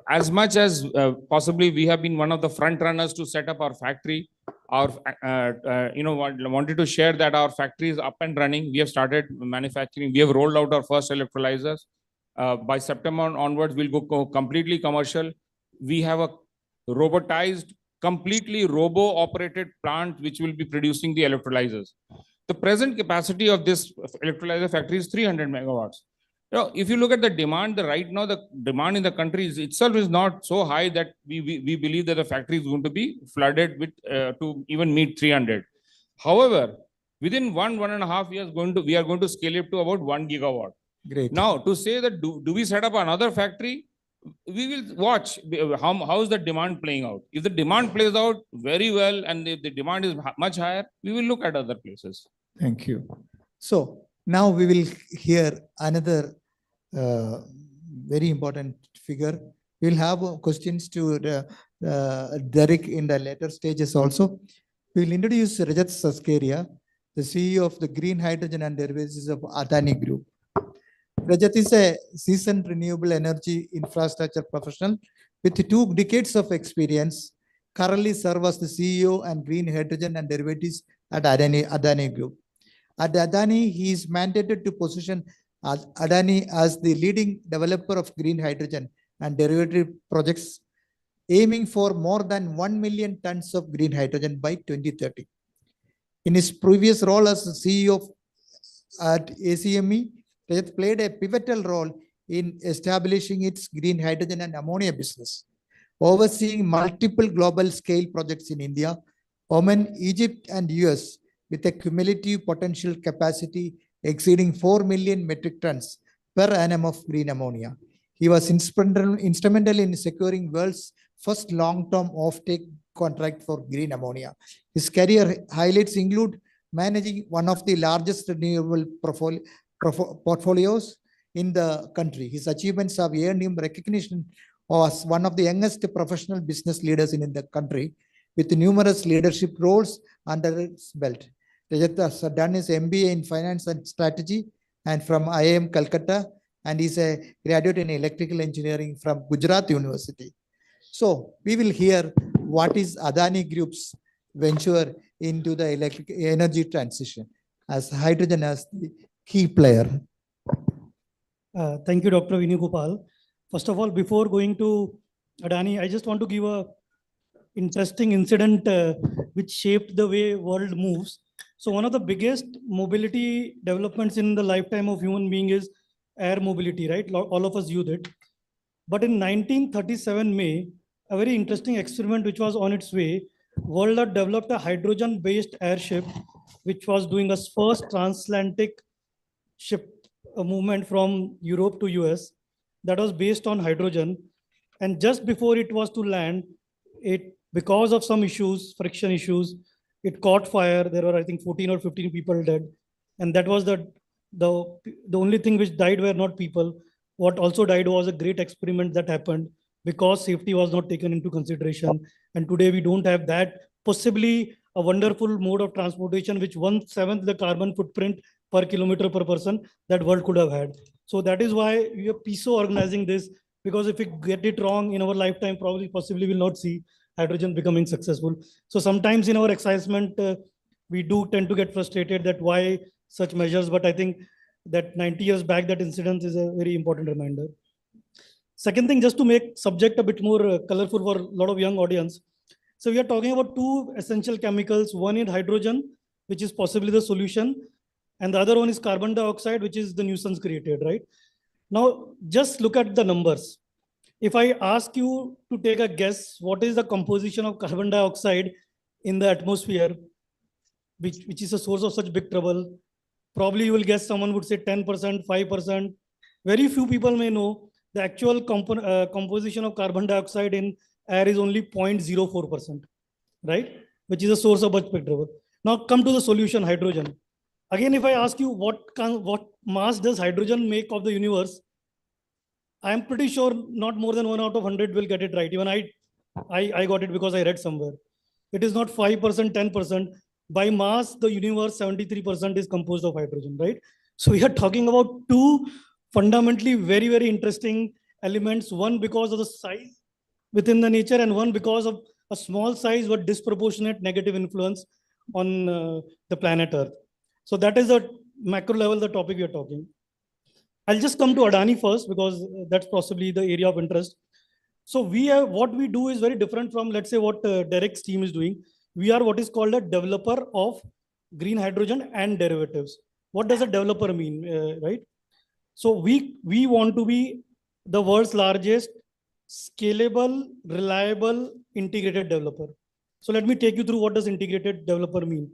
as much as possibly we have been one of the front runners to set up our factory, wanted to share that our factory is up and running. We have started manufacturing. We have rolled out our first electrolyzers. By September onwards, we'll go completely commercial. We have a robotized, completely robo-operated plant which will be producing the electrolyzers. The present capacity of this electrolyzer factory is 300 megawatts. If you look at the demand, right now the demand in the country itself is not so high that we believe that the factory is going to be flooded with to even meet 300. However, within 1.5 years, we are going to scale it to about 1 gigawatt. Great. Now, to say that do we set up another factory, we will watch how is the demand playing out. If the demand plays out very well and if the demand is much higher, we will look at other places. Thank you. So now we will hear another very important figure. We'll have questions to Derek in the later stages also. We'll introduce Rajat Saskeria, the CEO of the Green Hydrogen and Derivatives of Adani Group. Rajat is a seasoned renewable energy infrastructure professional with 2 decades of experience, currently serves as the CEO and Green Hydrogen and Derivatives at Adani Group. At Adani, he is mandated to position Adani as the leading developer of green hydrogen and derivative projects, aiming for more than 1 million tons of green hydrogen by 2030. In his previous role as CEO at ACME, Rajat played a pivotal role in establishing its green hydrogen and ammonia business, overseeing multiple global scale projects in India, Oman, Egypt, and US, with a cumulative potential capacity exceeding 4 million metric tons per annum of green ammonia. He was instrumental in securing world's first long-term offtake contract for green ammonia. His career highlights include managing one of the largest renewable portfolios in the country. His achievements have earned him recognition as one of the youngest professional business leaders in the country, with numerous leadership roles under his belt. Rajat has done his MBA in Finance and Strategy and from IIM Calcutta, and is a graduate in electrical engineering from Gujarat University. So we will hear what is Adani Group's venture into the electric energy transition as hydrogen as the key player. Thank you, Dr. Venugopal. First of all, before going to Adani, I just want to give a interesting incident which shaped the way world moves. So one of the biggest mobility developments in the lifetime of human being is air mobility, right? All of us use it. But in 1937 May, a very interesting experiment which was on its way, world had developed a hydrogen-based airship, which was doing a first transatlantic ship movement from Europe to US that was based on hydrogen. And just before it was to land, because of some issues, friction issues, it caught fire. There were, I think, 14 or 15 people dead. And that was the only thing which died were not people. What also died was a great experiment that happened because safety was not taken into consideration. And today we don't have that, possibly a wonderful mode of transportation, which 1/7 the carbon footprint per kilometer per person that world could have had. So that is why we are PISO organizing this, because if we get it wrong in our lifetime, possibly will not see hydrogen becoming successful. So sometimes in our excitement, we do tend to get frustrated that why such measures, but I think that 90 years back, that incident is a very important reminder. Second thing, just to make subject a bit more colorful for a lot of young audience. So we are talking about two essential chemicals. One is hydrogen, which is possibly the solution. And the other one is carbon dioxide, which is the nuisance created, right? Now, just look at the numbers. If I ask you to take a guess, what is the composition of carbon dioxide in the atmosphere, which is a source of such big trouble? Probably you will guess someone would say 10%, 5%. Very few people may know the actual composition of carbon dioxide in air is only 0.04%, right? Which is a source of much big trouble. Now come to the solution, hydrogen. Again, if I ask you what mass does hydrogen make of the universe, I am pretty sure not more than 1 out of 100 will get it right. Even I got it because I read somewhere. It is not 5%, 10%. By mass, the universe 73% is composed of hydrogen, right? So we are talking about two fundamentally very, very interesting elements. One because of the size within the nature, and one because of a small size but disproportionate negative influence on the planet Earth. So that is a macro level, the topic we are talking. I'll just come to Adani first because that's possibly the area of interest. So what we do is very different from, let's say, what Derek's team is doing. We are what is called a developer of green hydrogen and derivatives. What does a developer mean, right? So we want to be the world's largest scalable, reliable, integrated developer. So let me take you through what does integrated developer mean.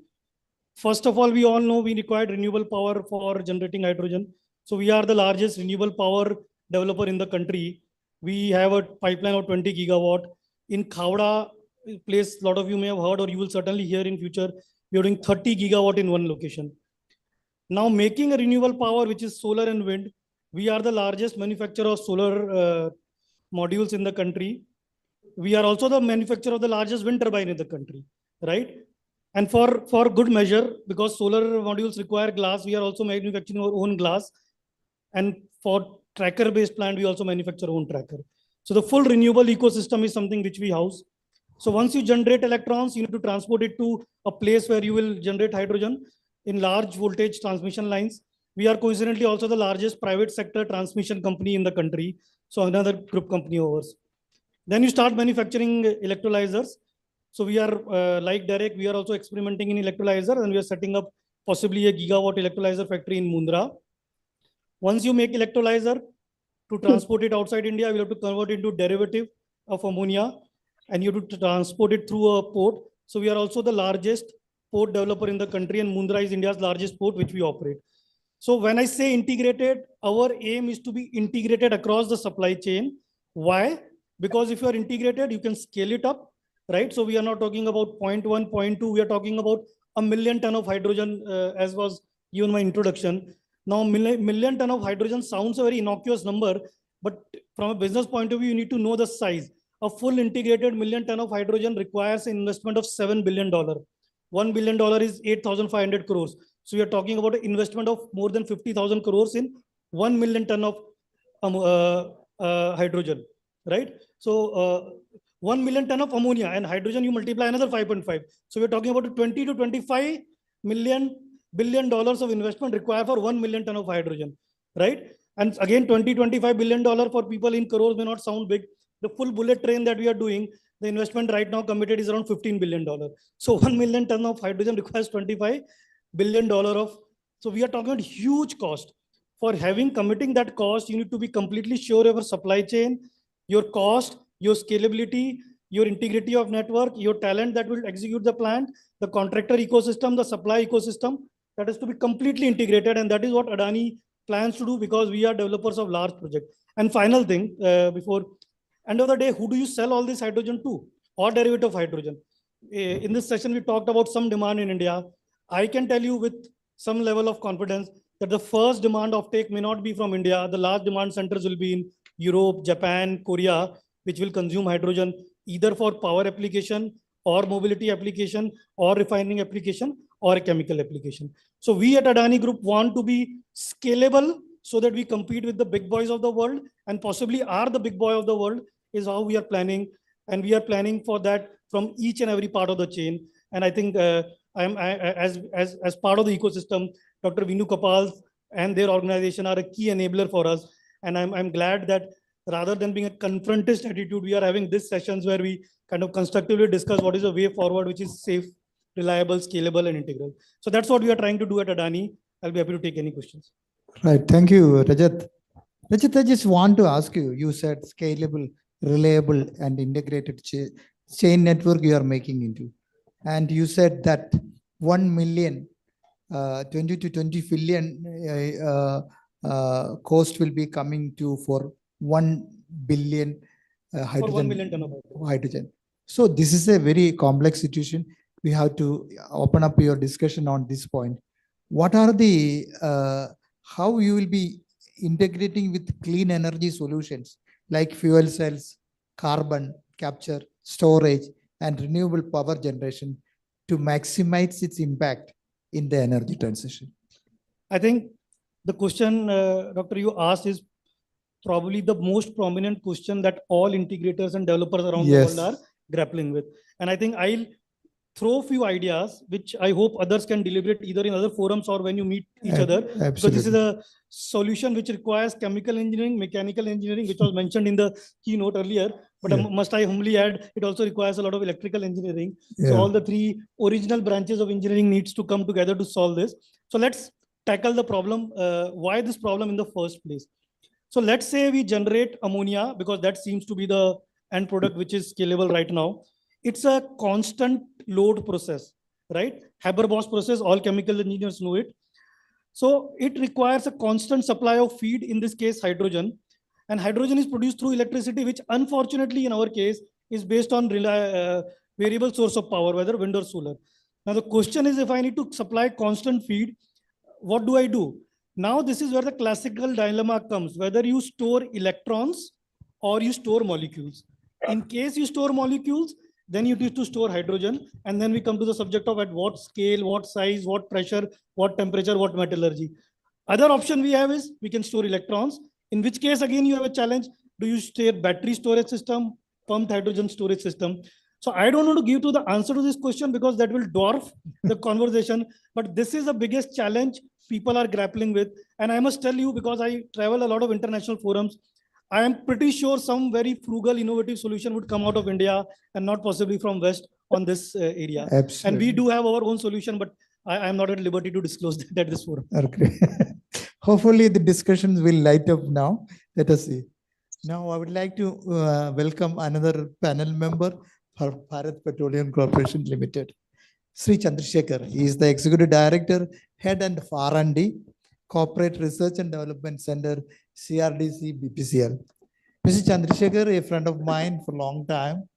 First of all, we all know we require renewable power for generating hydrogen. So we are the largest renewable power developer in the country. We have a pipeline of 20 gigawatt. In Khavda place, a lot of you may have heard, or you will certainly hear in future, we are doing 30 gigawatt in one location. Now making a renewable power, which is solar and wind, we are the largest manufacturer of solar modules in the country. We are also the manufacturer of the largest wind turbine in the country, right? And for good measure, because solar modules require glass, we are also manufacturing our own glass. And for tracker-based plant, we also manufacture our own tracker. So the full renewable ecosystem is something which we house. So once you generate electrons, you need to transport it to a place where you will generate hydrogen in large voltage transmission lines. We are coincidentally also the largest private sector transmission company in the country. So another group company of ours. Then you start manufacturing electrolyzers. So we are, like Derek, we are also experimenting in electrolyzer, and we are setting up possibly a gigawatt electrolyzer factory in Mundra. Once you make electrolyzer, to transport it outside India, we have to convert it into derivative of ammonia, and you have to transport it through a port. So we are also the largest port developer in the country, and Mundra is India's largest port, which we operate. So when I say integrated, our aim is to be integrated across the supply chain. Why? Because if you are integrated, you can scale it up, right? So we are not talking about 0.1, 0.2, we are talking about 1 million ton of hydrogen, as was given my introduction. Now, million ton of hydrogen sounds a very innocuous number, but from a business point of view, you need to know the size. A full integrated million ton of hydrogen requires an investment of $7 billion. $1 billion is 8,500 crores. So we are talking about an investment of more than 50,000 crores in 1 million ton of hydrogen, right? So 1 million ton of ammonia, and hydrogen you multiply another 5.5. So we're talking about 20 to 25 billion dollars of investment required for 1 million ton of hydrogen, right? And again, $25 billion for people in crores may not sound big. The full bullet train that we are doing, the investment right now committed is around $15 billion. So 1 million ton of hydrogen requires $25 billion of, so we are talking about huge cost. For committing that cost, you need to be completely sure of your supply chain, your cost, your scalability, your integrity of network, your talent that will execute the plant, the contractor ecosystem, the supply ecosystem, that is to be completely integrated. And that is what Adani plans to do, because we are developers of large projects. And final thing, before end of the day, who do you sell all this hydrogen to, or derivative of hydrogen? In this session, we talked about some demand in India. I can tell you with some level of confidence that the first demand offtake may not be from India. The large demand centers will be in Europe, Japan, Korea, which will consume hydrogen either for power application or mobility application or refining application or a chemical application. So we at Adani Group want to be scalable so that we compete with the big boys of the world, and possibly are the big boy of the world is how we are planning. And we are planning for that from each and every part of the chain. And I think as part of the ecosystem, Dr. Venu Kapal's and their organization are a key enabler for us. And I'm glad that rather than being a confrontist attitude, we are having these sessions where we kind of constructively discuss what is a way forward, which is safe, reliable, scalable, and integral. So that's what we are trying to do at Adani. I'll be happy to take any questions. Right. Thank you, Rajat. Rajat, I just want to ask you, you said scalable, reliable, and integrated chain network you are making into. And you said that 1 million, 20 to 20 billion cost will be coming to for 1 billion For hydrogen. 1 million ton of hydrogen. So this is a very complex situation. We have to open up your discussion on this point. What are the, how you will be integrating with clean energy solutions like fuel cells, carbon capture, storage, and renewable power generation to maximize its impact in the energy transition? I think the question, Doctor, you asked is probably the most prominent question that all integrators and developers around the world are grappling with. And I think I'll throw a few ideas, which I hope others can deliberate either in other forums or when you meet each other. Absolutely. Because this is a solution which requires chemical engineering, mechanical engineering, which was mentioned in the keynote earlier. But must I humbly add, it also requires a lot of electrical engineering. So all the three original branches of engineering needs to come together to solve this. So let's tackle the problem. Why this problem in the first place? So let's say we generate ammonia, because that seems to be the end product which is scalable right now. It's a constant load process, right? Haber-Bosch process, all chemical engineers know it. So it requires a constant supply of feed, in this case, hydrogen. And hydrogen is produced through electricity, which unfortunately in our case is based on variable source of power, whether wind or solar. Now the question is, if I need to supply constant feed, what do I do? Now this is where the classical dilemma comes, whether you store electrons or you store molecules. In case you store molecules, then you need to store hydrogen. And then we come to the subject of at what scale, what size, what pressure, what temperature, what metallurgy. Other option we have is we can store electrons, in which case again you have a challenge. Do you store battery storage system, pumped hydrogen storage system? So I don't want to give to the answer to this question because that will dwarf the conversation. But this is the biggest challenge people are grappling with. And I must tell you, because I travel a lot of international forums, I am pretty sure some very frugal, innovative solution would come out of India and not possibly from West on this area. Absolutely. And we do have our own solution, but I am not at liberty to disclose that at this forum. Okay. Hopefully the discussions will light up now. Let us see. Now I would like to welcome another panel member for Bharat Petroleum Corporation Limited, Sri Chandrasekhar. He is the Executive Director, Head and R&D, Corporate Research and Development Center, CRDC BPCL. Mr. Chandrasekhar, a friend of mine for a long time,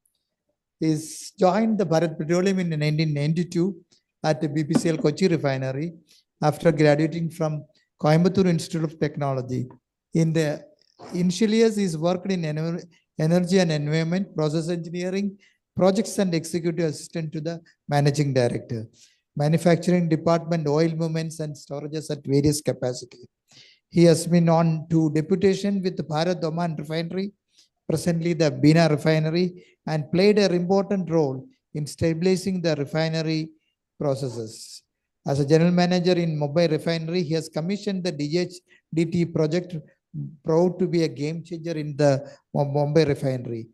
is joined the Bharat Petroleum in 1992 at the BPCL Kochi refinery after graduating from Coimbatore Institute of Technology. In the initial years, he's worked in energy and environment, process engineering, projects and executive assistant to the managing director, manufacturing department, oil movements and storages at various capacity. He has been on to deputation with the Bharat Oman refinery, presently the Bina refinery, and played an important role in stabilizing the refinery processes. As a general manager in Mumbai refinery, he has commissioned the DHDT project, proud to be a game changer in the Mumbai refinery.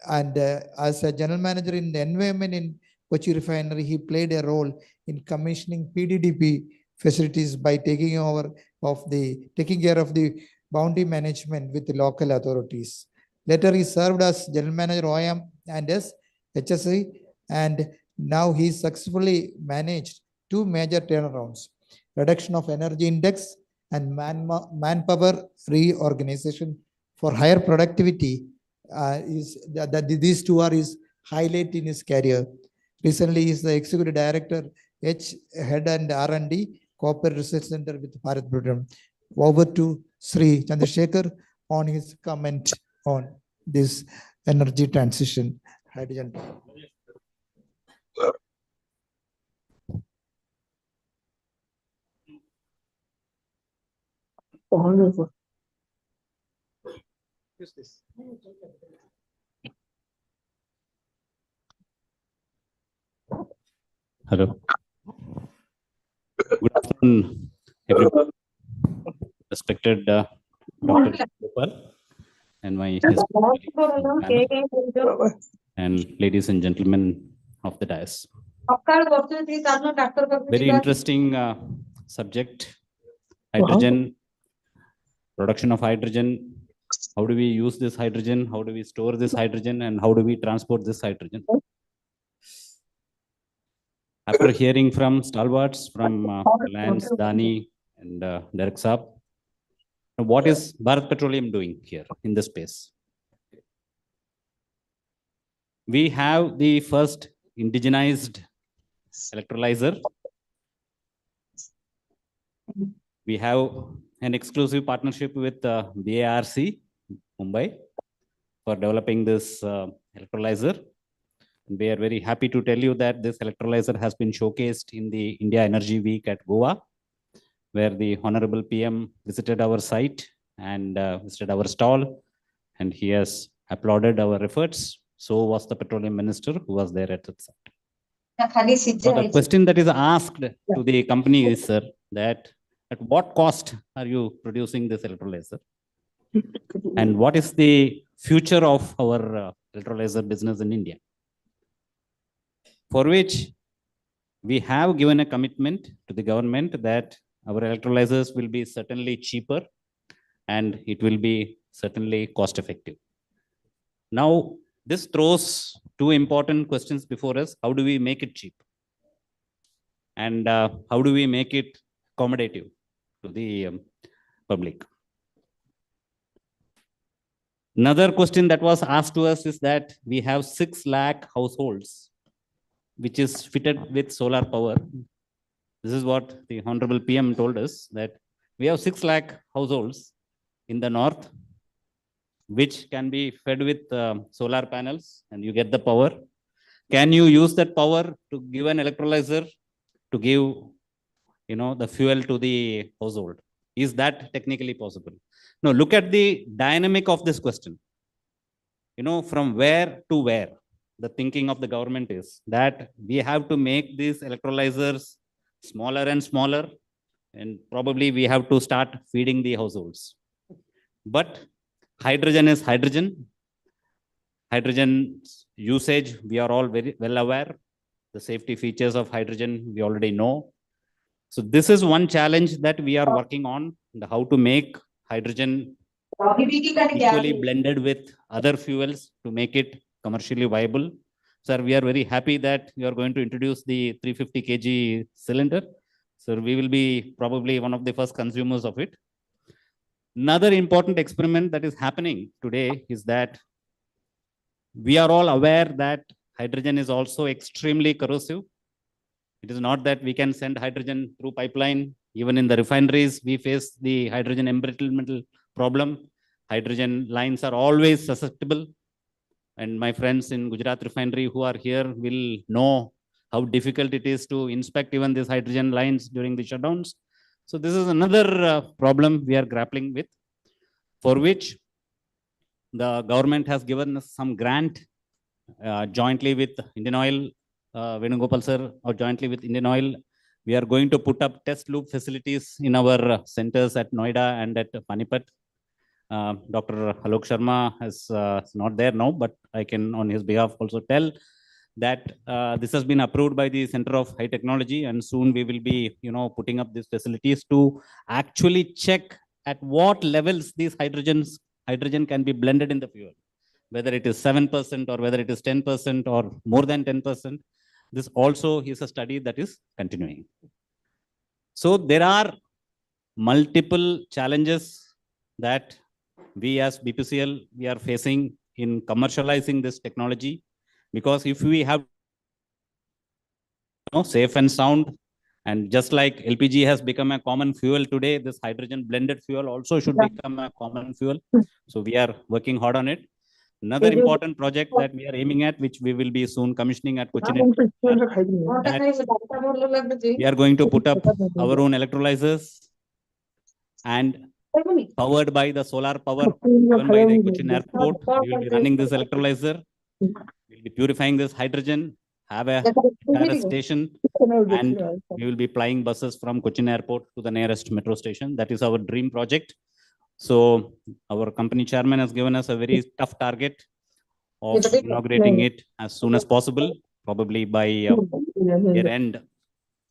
And as a general manager in the environment in Kochi refinery, he played a role in commissioning PDDP facilities by taking care of the boundary management with the local authorities. Later, he served as general manager OIM and as HSE, and now he successfully managed two major turnarounds: reduction of energy index and manpower reorganization for higher productivity. These two are his highlight in his career. Recently, he is the Executive Director, Head and R&D, Corporate Research Center with Bharat Petroleum. Over to Sri Chandrasekhar on his comment on this energy transition, hydrogen. Hello. Good afternoon, everyone. respected Dr. Gopal and my esteemed colleagues in the panel, and ladies and gentlemen of the dais. Very interesting subject, hydrogen, production of hydrogen. How do we use this hydrogen? How do we store this hydrogen? And how do we transport this hydrogen? After hearing from stalwarts from Reliance, Dani, and Derek Saab, what is Bharat Petroleum doing here in this space? We have the first indigenized electrolyzer. We have an exclusive partnership with IIChE-BRC, Mumbai, for developing this electrolyzer. We are very happy to tell you that this electrolyzer has been showcased in the India Energy Week at Goa, where the Honorable PM visited our site and visited our stall, and he has applauded our efforts. So was the Petroleum Minister who was there at the site. So the question that is asked to the company is, sir, that at what cost are you producing this electrolyzer? And what is the future of our electrolyzer business in India? For which we have given a commitment to the government that our electrolyzers will be certainly cheaper and it will be certainly cost effective. Now, this throws two important questions before us. How do we make it cheap? And how do we make it accommodative to the public? Another question that was asked to us is that we have 6 lakh households which is fitted with solar power. This is what the Honorable PM told us, that we have 6 lakh households in the north, which can be fed with solar panels and you get the power. Can you use that power to give an electrolyzer to give, the fuel to the household? Is that technically possible? No, look at the dynamic of this question. From where to where the thinking of the government is that we have to make these electrolyzers smaller and smaller, and probably we have to start feeding the households. But hydrogen is hydrogen. Hydrogen usage, we are all very well aware. The safety features of hydrogen, we already know. So this is one challenge that we are working on, how to make hydrogen equally blended with other fuels to make it commercially viable. Sir, we are very happy that you are going to introduce the 350 kg cylinder. So we will be probably one of the first consumers of it. Another important experiment that is happening today is that we are all aware that hydrogen is also extremely corrosive. It is not that we can send hydrogen through pipeline. Even in the refineries, we face the hydrogen embrittlement problem. Hydrogen lines are always susceptible. And my friends in Gujarat refinery who are here will know how difficult it is to inspect even these hydrogen lines during the shutdowns. So this is another problem we are grappling with, for which the government has given us some grant jointly with Indian Oil, Venugopal sir, or jointly with Indian Oil. We are going to put up test loop facilities in our centers at Noida and at Panipat. Dr. Alok Sharma is not there now, but I can on his behalf also tell that this has been approved by the Center of High Technology, and soon we will be putting up these facilities to actually check at what levels these hydrogen can be blended in the fuel, whether it is 7% or whether it is 10% or more than 10%. This also is a study that is continuing. So there are multiple challenges that we as BPCL, we are facing in commercializing this technology, because if we have safe and sound, and just like LPG has become a common fuel today, this hydrogen blended fuel also should become a common fuel. So we are working hard on it. Another important project that we are aiming at, which we will be soon commissioning at Cochin, we are going to put up our own electrolyzers and powered by the solar power given by the Cochin airport. We will be running this electrolyzer. We'll be purifying this hydrogen, have a station And we will be flying buses from Cochin Airport to the nearest metro station. That is our dream project. So our company chairman has given us a very tough target of inaugurating it as soon as possible, probably by year end.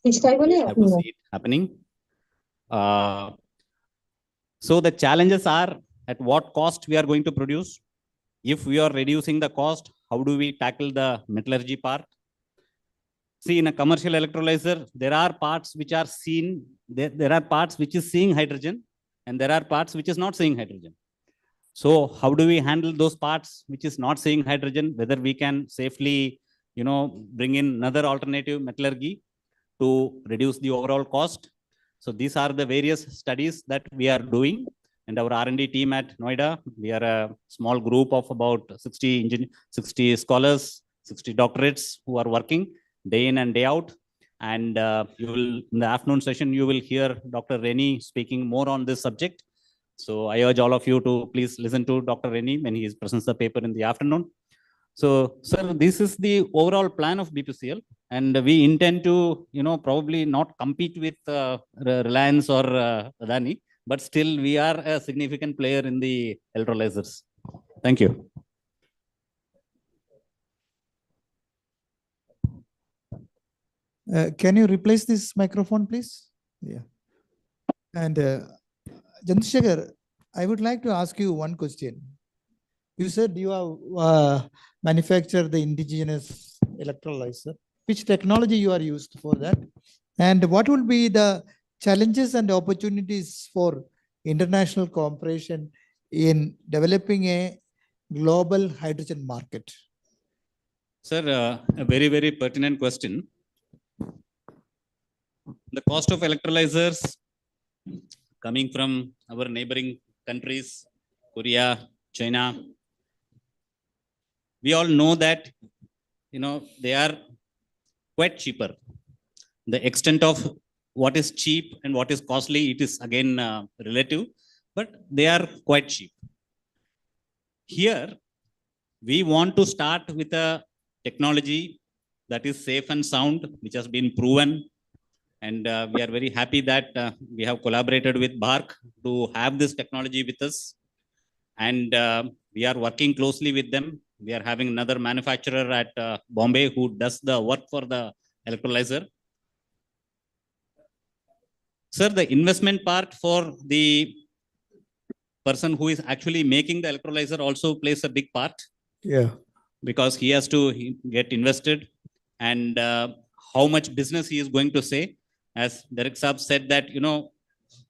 We have to see it happening. So the challenges are at what cost we are going to produce. If we are reducing the cost, how do we tackle the metallurgy part? See, in a commercial electrolyzer, there are parts which are seen, there are parts which is seeing hydrogen, and there are parts which is not seeing hydrogen. So how do we handle those parts which is not seeing hydrogen, whether we can safely, bring in another alternative metallurgy to reduce the overall cost? So these are the various studies that we are doing. And our R&D team at Noida, we are a small group of about 60 scholars, 60 doctorates who are working day in and day out. And you will, in the afternoon session, you will hear Dr. Reni speaking more on this subject. So I urge all of you to please listen to Dr. Reni when he presents the paper in the afternoon. So, sir, this is the overall plan of BPCL, and we intend to, probably not compete with Reliance or Adani, but still we are a significant player in the electrolyzers. Thank you. Can you replace this microphone, please? Yeah. And Chandrasekhar, I would like to ask you one question. You said you have manufactured the indigenous electrolyzer. Which technology you are used for that? And what will be the challenges and opportunities for international cooperation in developing a global hydrogen market? Sir, a very, very pertinent question. The cost of electrolyzers coming from our neighboring countries, Korea, China, we all know that, they are quite cheaper. The extent of what is cheap and what is costly, it is again relative, but they are quite cheap. Here, we want to start with a technology that is safe and sound, which has been proven. And we are very happy that we have collaborated with BARC to have this technology with us. And we are working closely with them. We are having another manufacturer at Bombay who does the work for the electrolyzer. Sir, the investment part for the person who is actually making the electrolyzer also plays a big part. Yeah. Because he has to get invested, and how much business he is going to say. As Derek Saab said that,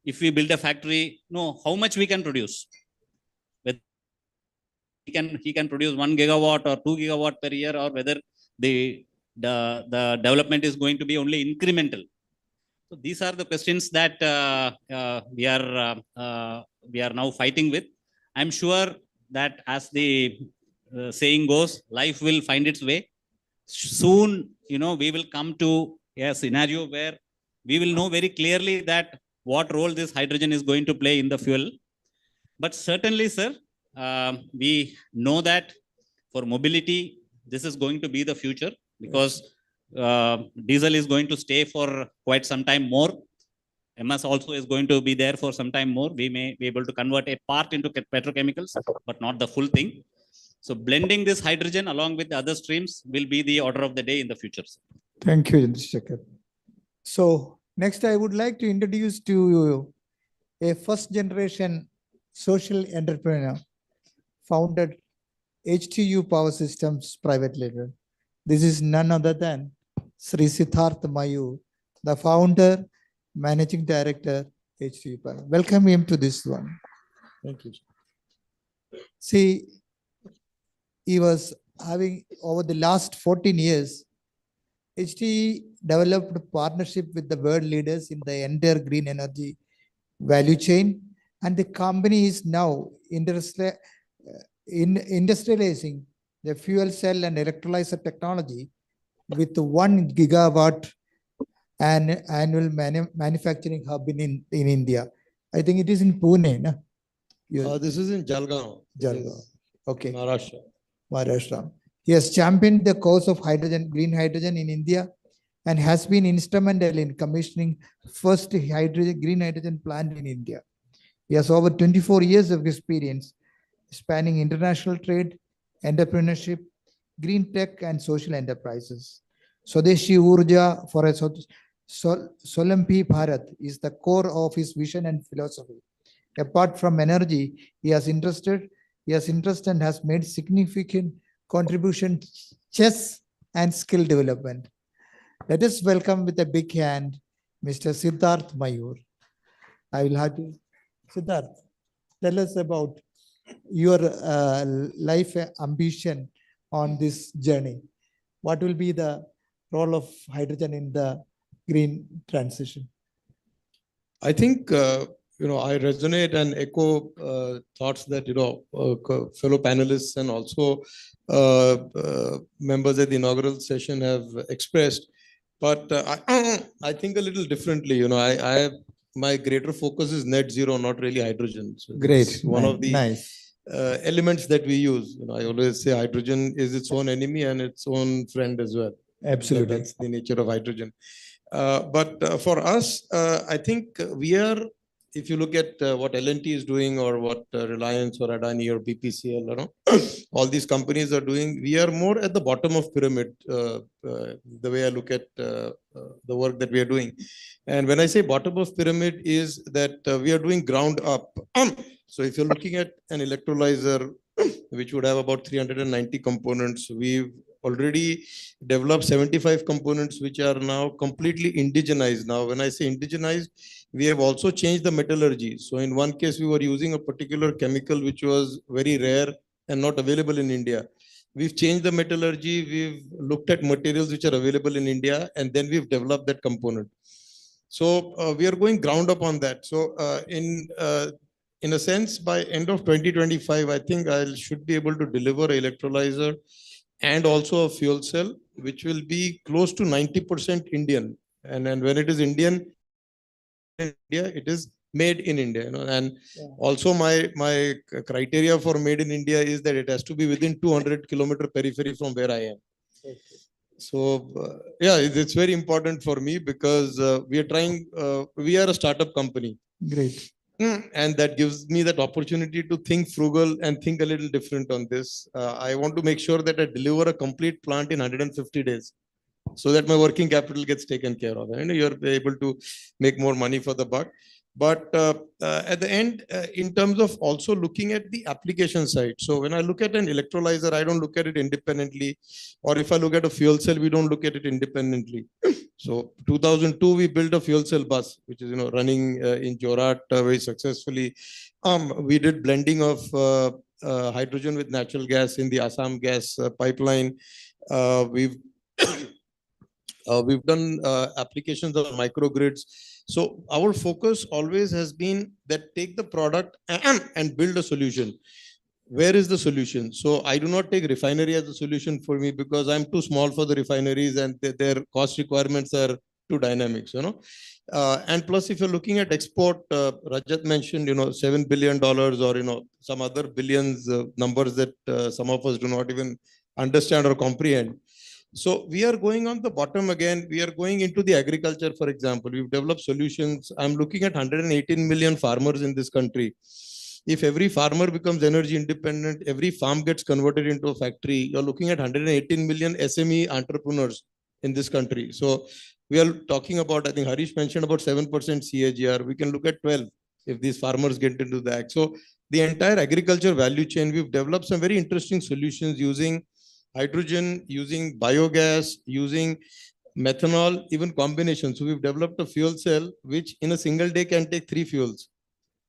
if we build a factory, how much we can produce. Whether he can produce 1 gigawatt or 2 gigawatt per year, or whether the development is going to be only incremental. So these are the questions that we are now fighting with. I'm sure that as the saying goes, life will find its way. Soon, we will come to a scenario where we will know very clearly that what role this hydrogen is going to play in the fuel. But certainly, sir, we know that for mobility, this is going to be the future, because diesel is going to stay for quite some time more. MS also is going to be there for some time more. We may be able to convert a part into petrochemicals, but not the full thing. So blending this hydrogen along with the other streams will be the order of the day in the future. Thank you, Chandrasekhar. So next, I would like to introduce to you a first generation social entrepreneur, founded HTU Power Systems Private Limited. This is none other than Sri Siddharth Mayur, the founder, managing director, HTU Power. Welcome him to this one. Thank you. See, he was having over the last 14 years, HTE developed a partnership with the world leaders in the entire green energy value chain, and the company is now industrializing the fuel cell and electrolyzer technology with 1 gigawatt and annual manufacturing hub in India. I think it is in Pune. No? This is in Jalgaon. Jalgaon. Okay. Maharashtra. Maharashtra. He has championed the cause of hydrogen, green hydrogen in India, and has been instrumental in commissioning first green hydrogen plant in India. He has over 24 years of experience spanning international trade, entrepreneurship, green tech, and social enterprises. Swadeshi Urja for a Solampi Bharat is the core of his vision and philosophy. Apart from energy, he has interest and has made significant contributions chess and skill development. Let us welcome with a big hand Mr. Siddharth Mayur. I will have to, Siddharth, tell us about your life ambition on this journey. What will be the role of hydrogen in the green transition? I think, I resonate and echo thoughts that, fellow panelists and also members at the inaugural session have expressed. But I think a little differently. My greater focus is net zero, not really hydrogen. So Great. one of the nice. elements that we use. I always say hydrogen is its own enemy and its own friend as well. Absolutely. That's the nature of hydrogen. But for us, I think we are, if you look at what L&T is doing or what Reliance or Adani or BPCL, all these companies are doing, we are more at the bottom of pyramid, the way I look at the work that we are doing. And when I say bottom of pyramid is that we are doing ground up. So if you're looking at an electrolyzer, which would have about 390 components, we've already developed 75 components, which are now completely indigenized. Now, when I say indigenized, we have also changed the metallurgy. So in one case, we were using a particular chemical, which was very rare and not available in India. We've changed the metallurgy. We've looked at materials which are available in India, and then we've developed that component. So we are going ground up on that. So in a sense, by end of 2025, I think I should be able to deliver an electrolyzer and also a fuel cell, which will be close to 90% Indian. And when it is Indian, India, it is made in India. And also my criteria for made in India is that it has to be within 200-kilometer periphery from where I am. Okay. So it's very important for me because we are a startup company. Great. And that gives me that opportunity to think frugal and think a little different on this. I want to make sure that I deliver a complete plant in 150 days so that my working capital gets taken care of and you're able to make more money for the buck. But at the end, in terms of also looking at the application side. So when I look at an electrolyzer, I don't look at it independently. Or if I look at a fuel cell, we don't look at it independently. So 2002, we built a fuel cell bus, which is running in Jorat very successfully. We did blending of hydrogen with natural gas in the Assam gas pipeline. We've done applications of microgrids. So our focus always has been that take the product and build a solution. Where is the solution? So I do not take refinery as a solution for me because I'm too small for the refineries and their cost requirements are too dynamic. And plus, if you're looking at export, Rajat mentioned, $7 billion or, some other billions numbers that some of us do not even understand or comprehend. So we are going on the bottom again. We are going into the agriculture, for example. We've developed solutions. I'm looking at 118 million farmers in this country. If every farmer becomes energy independent, every farm gets converted into a factory, you're looking at 118 million SME entrepreneurs in this country. So we are talking about, I think Harish mentioned about 7% CAGR. We can look at 12 if these farmers get into the act. So the entire agriculture value chain, we've developed some very interesting solutions using hydrogen, using biogas, using methanol, even combination. So we've developed a fuel cell, which in a single day can take 3 fuels.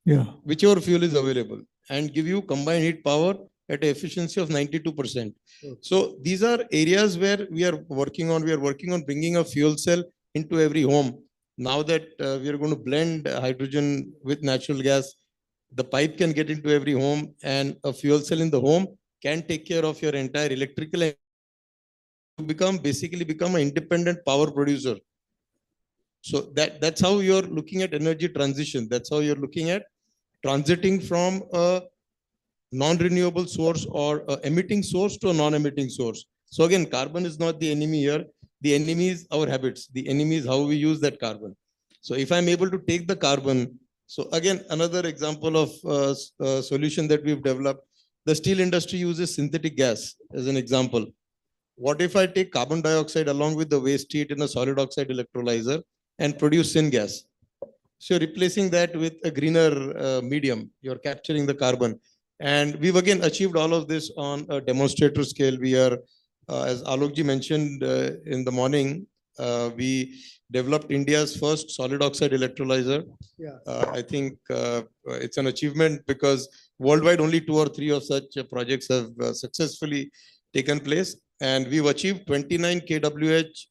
Yeah. Whichever fuel is available and give you combined heat power at an efficiency of 92%. Okay. So these are areas where we are working on. We are working on bringing a fuel cell into every home. Now that we are going to blend hydrogen with natural gas, the pipe can get into every home and a fuel cell in the home can take care of your entire electrical and basically become an independent power producer. So that's how you're looking at energy transition. That's how you're looking at transiting from a non-renewable source or emitting source to a non-emitting source. So again, carbon is not the enemy here. The enemy is our habits. The enemy is how we use that carbon. So if I'm able to take the carbon, so again, another example of solution that we've developed, the steel industry uses synthetic gas as an example. What if I take carbon dioxide along with the waste heat in a solid oxide electrolyzer and produce syngas? So you're replacing that with a greener medium. You're capturing the carbon. And we've again achieved all of this on a demonstrator scale. We are, as Alokji mentioned in the morning, we developed India's first solid oxide electrolyzer. Yeah. I think it's an achievement because worldwide only 2 or 3 of such projects have successfully taken place. And we've achieved 29 kWh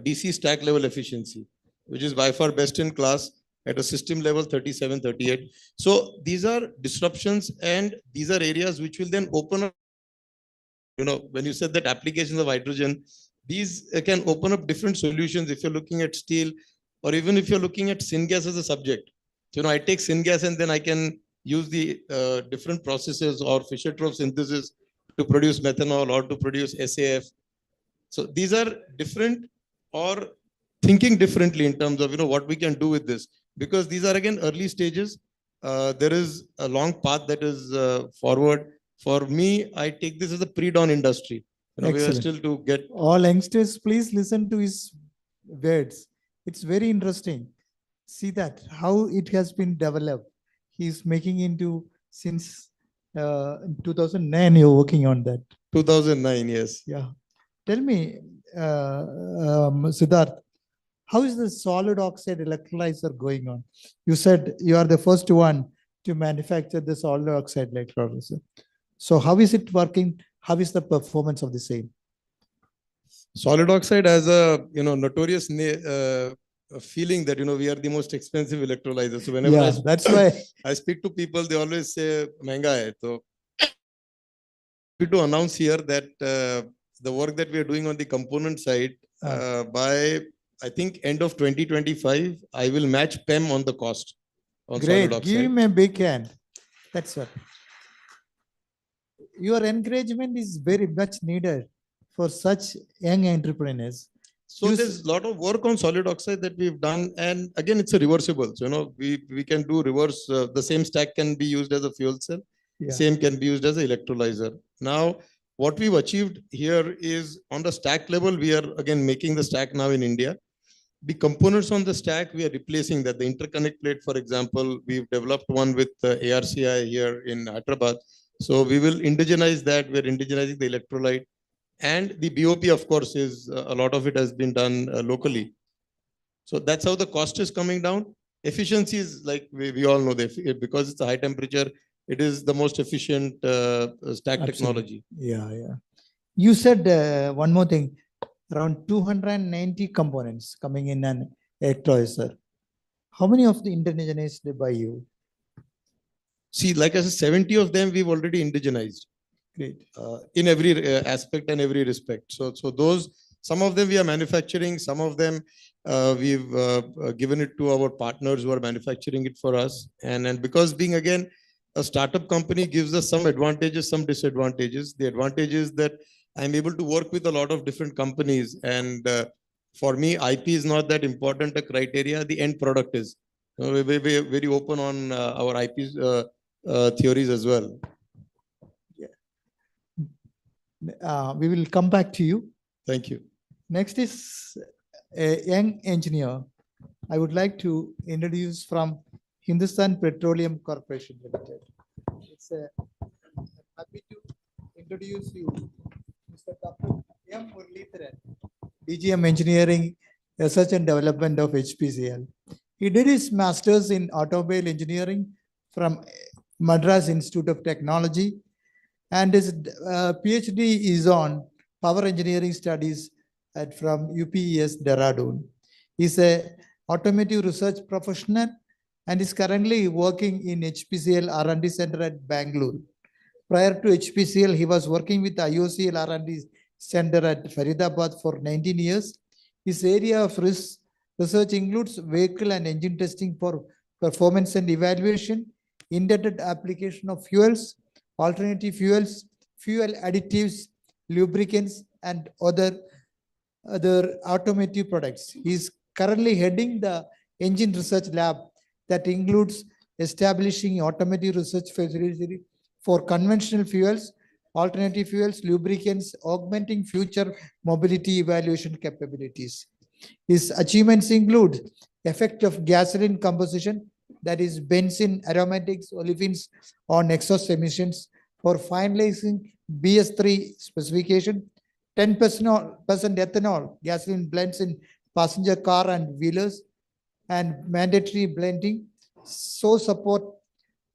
DC stack level efficiency, which is by far best in class. At a system level 37, 38. So these are disruptions and these are areas which will then open up, when you said that applications of hydrogen, these can open up different solutions if you're looking at steel or even if you're looking at syngas as a subject. So, I take syngas and then I can use the different processes or Fischer-Tropsch synthesis to produce methanol or to produce SAF. So these are different or thinking differently in terms of, what we can do with this. Because these are again early stages. There is a long path that is forward. For me, I take this as a pre-dawn industry. We are Excellent. still to get. All youngsters, please listen to his words. It's very interesting. See that how it has been developed. He's making into since 2009. You're working on that. 2009, yes. Yeah. Tell me, Siddharth, how is the solid oxide electrolyzer going on? You said you are the first one to manufacture the solid oxide electrolyzer. So how is it working? How is the performance of the same? Solid oxide has a notorious feeling that we are the most expensive electrolyzer. So whenever that's why I speak to people, they always say "Mehanga hai." So happy to announce here that the work that we are doing on the component side by I think end of 2025, I will match PEM on the cost on solid great. oxide. Give him a big hand. That's what. Your encouragement is very much needed for such young entrepreneurs. So there's a lot of work on solid oxide that we've done. And again, it's a reversible. So, we can do reverse. The same stack can be used as a fuel cell. Yeah. Same can be used as an electrolyzer. Now, what we've achieved here is on the stack level, we are again making the stack now in India. The components on the stack, we are replacing that. The interconnect plate, for example, we've developed one with IIChE here in Hyderabad. So we will indigenize that. We're indigenizing the electrolyte. And the BOP, of course, is a lot of it has been done locally. So that's how the cost is coming down. Efficiency is like we all know, because it's a high temperature, it is the most efficient stack Absolutely. technology. Yeah. You said one more thing, around 290 components coming in an electrolyzer. How many of the indigenized by you? See, like I said, 70 of them we've already indigenized. Great. In every aspect and every respect. So those, some of them we are manufacturing, some of them we've given it to our partners who are manufacturing it for us. And because being again a startup company gives us some advantages, some disadvantages. The advantage is that I'm able to work with a lot of different companies. And for me, IP is not that important a criteria. The end product is. We're very open on our IP theories as well. We will come back to you. Thank you. Next is a young engineer. I would like to introduce from Hindustan Petroleum Corporation Limited. It's happy to introduce you, Mr. Dr. M. Muralidharan, DGM Engineering, Research and Development of HPCL. He did his master's in automobile engineering from Madras Institute of Technology, and his PhD is on power engineering studies from UPES Dehradun. He's an automotive research professional and is currently working in HPCL R&D Center at Bangalore. Prior to HPCL, he was working with IOCL R&D Center at Faridabad for 19 years. His area of research includes vehicle and engine testing for performance and evaluation, intended application of fuels, alternative fuels, fuel additives, lubricants, and other other automotive products. He is currently heading the engine research lab that includes establishing automotive research facility for conventional fuels, alternative fuels, lubricants, augmenting future mobility evaluation capabilities. His achievements include effect of gasoline composition, that is benzene, aromatics, olefins on exhaust emissions for finalizing BS3 specification, 10% ethanol gasoline blends in passenger car and wheelers, and mandatory blending. So support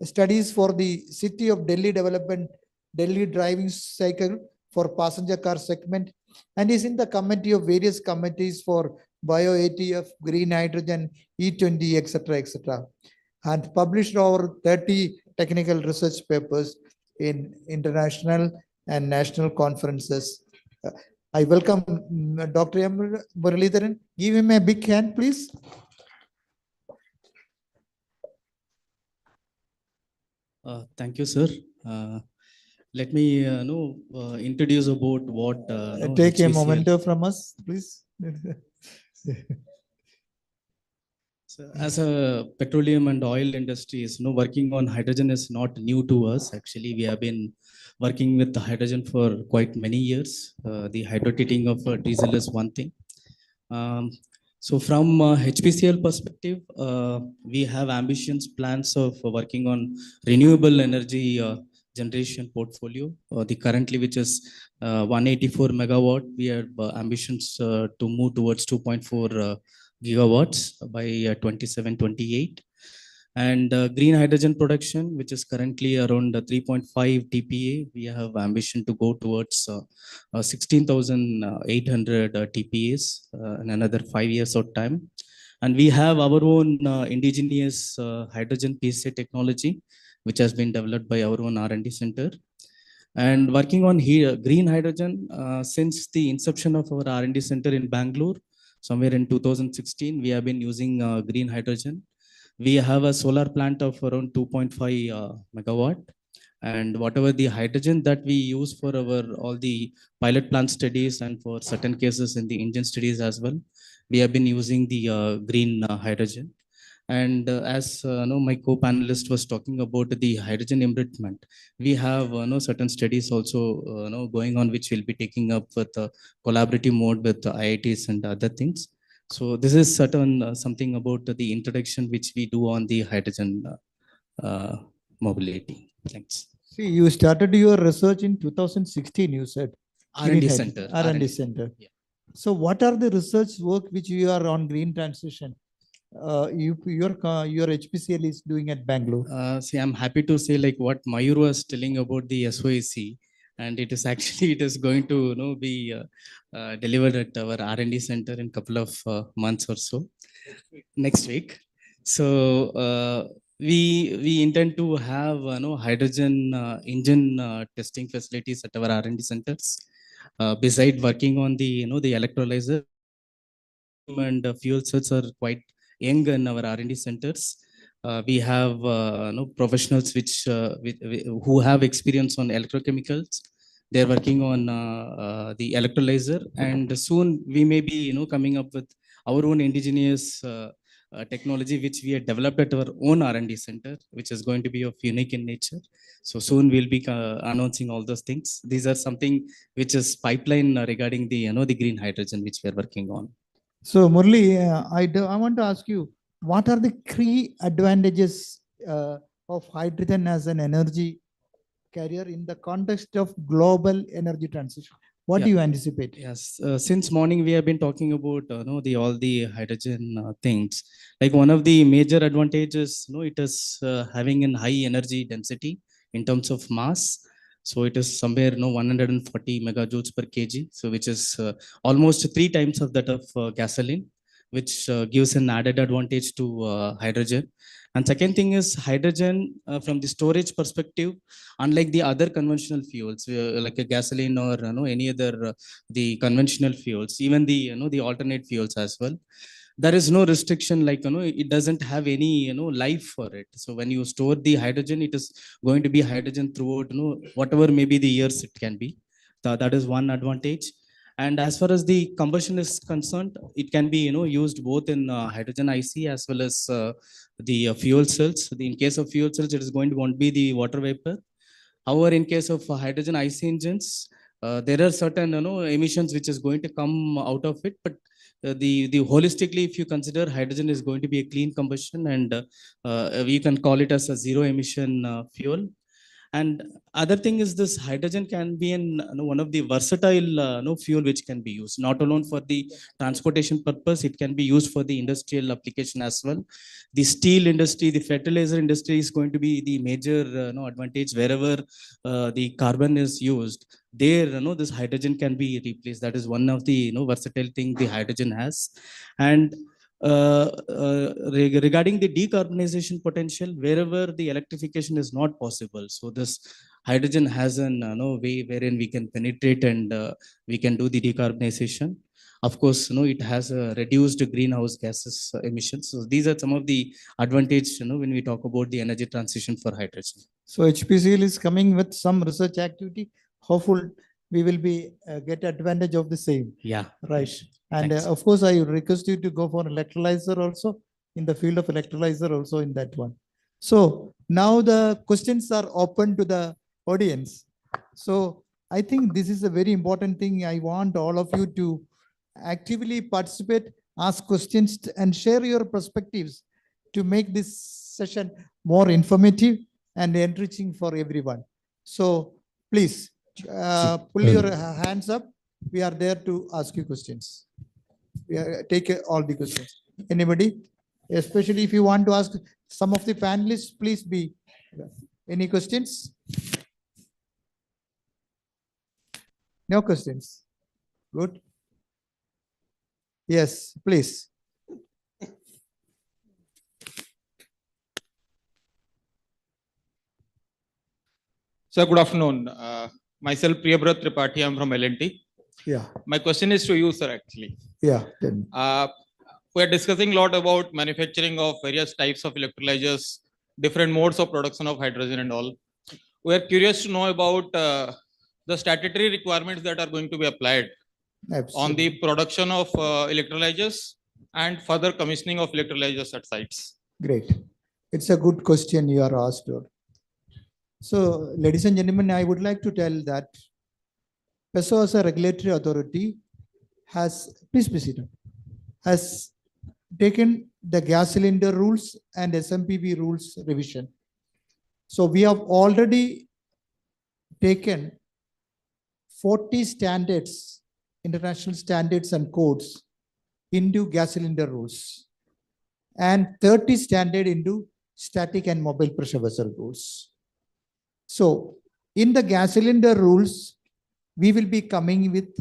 studies for the City of Delhi development, Delhi driving cycle for passenger car segment, and is in the committee of various committees for bio ATF, green hydrogen, E20, etc., etc., and published over 30 technical research papers in international and national conferences. I welcome Dr. M. Muralidharan. Give him a big hand, please. Thank you, sir. Let me introduce about what. Take a HPCL memento from us, please. So as a petroleum and oil industries, working on hydrogen is not new to us. Actually, we have been working with the hydrogen for quite many years. The hydrotreating of diesel is one thing. So from HPCL perspective, we have ambitions, plans of working on renewable energy generation portfolio. The currently, which is 184 megawatt, we have ambitions to move towards 2.4 gigawatts by 27-28. And green hydrogen production, which is currently around 3.5 TPA, we have ambition to go towards 16,800 TPAs in another 5 years of time. And we have our own indigenous hydrogen PSA technology, which has been developed by our own R&D center. And working on here, green hydrogen, since the inception of our R&D center in Bangalore, somewhere in 2016, we have been using green hydrogen. We have a solar plant of around 2.5 megawatt. And whatever the hydrogen that we use for our all the pilot plant studies and for certain cases in the engine studies as well, we have been using the green hydrogen. And as my co-panelist was talking about the hydrogen enrichment, we have certain studies also going on, which will be taking up with collaborative mode with IITs and other things. So this is certain something about the introduction which we do on the hydrogen mobility. Thanks. See, you started your research in 2016, you said. R&D center. R&D center. Yeah. So what are the research work which you are on green transition? Your HPCL is doing at Bangalore. See, I'm happy to say like what Mayur was telling about the SOEC, and it is actually, it is going to be delivered at our R&D center in a couple of months or so. Next week. So we intend to have hydrogen engine testing facilities at our R&D centers. Beside working on the the electrolyzer and fuel cells are quite young in our R&D centers. We have professionals who have experience on electrochemicals. They're working on the electrolyzer, and soon we may be coming up with our own indigenous technology which we have developed at our own R&D center, which is going to be of unique in nature. So soon we'll be announcing all those things. These are something which is pipeline regarding the the green hydrogen which we are working on. So Murli, I want to ask you, what are the key advantages of hydrogen as an energy carrier in the context of global energy transition? What do you anticipate? Yes, since morning we have been talking about all the hydrogen things. Like one of the major advantages, it is having a high energy density in terms of mass. So it is somewhere 140 megajoules per kg. So which is almost 3 times of that of gasoline, which gives an added advantage to hydrogen. And second thing is hydrogen from the storage perspective, unlike the other conventional fuels like a gasoline or any other the conventional fuels, even the the alternate fuels as well, there is no restriction, like it doesn't have any life for it. So when you store the hydrogen, it is going to be hydrogen throughout whatever maybe the years it can be. That is one advantage. And as far as the combustion is concerned, it can be used both in hydrogen IC as well as the fuel cells. In case of fuel cells, it is going to won't be the water vapor. However, in case of hydrogen IC engines, there are certain emissions which is going to come out of it, but the holistically, if you consider hydrogen is going to be a clean combustion, and we can call it as a zero emission fuel. And other thing is this hydrogen can be one of the versatile fuel which can be used not alone for the transportation purpose. It can be used for the industrial application as well. The steel industry, the fertilizer industry is going to be the major advantage wherever the carbon is used. There, this hydrogen can be replaced. That is one of the versatile thing the hydrogen has. And regarding the decarbonization potential, wherever the electrification is not possible, so this hydrogen has an way wherein we can penetrate and we can do the decarbonization. Of course, it has a reduced greenhouse gases emissions. So these are some of the advantages when we talk about the energy transition for hydrogen. So HPCL is coming with some research activity. Hopeful we will be get advantage of the same. Yeah. Right. And Thanks. of course, I request you to go for electrolyzer also, in the field of electrolyzer also in that one. So now the questions are open to the audience. So I think this is a very important thing. I want all of you to actively participate, ask questions and share your perspectives to make this session more informative and enriching for everyone. So please pull your hands up. We are there to ask you questions. We take all the questions. Anybody? Especially if you want to ask some of the panelists, please be. Any questions? No questions. Good. Yes, please. Sir, good afternoon. Myself, Priyabrat Tripathi, I'm from L&T. Yeah. My question is to you, sir, actually. Yeah. We are discussing a lot about manufacturing of various types of electrolyzers, different modes of production of hydrogen and all. We are curious to know about the statutory requirements that are going to be applied on the production of electrolyzers and further commissioning of electrolyzers at sites. Great. It's a good question you are asked. So, ladies and gentlemen, I would like to tell that PESO as a regulatory authority has, please be seated, has taken the gas cylinder rules and SMPB rules revision. So we have already taken 40 standards, international standards and codes into gas cylinder rules and 30 standard into static and mobile pressure vessel rules. So in the gas cylinder rules, we will be coming with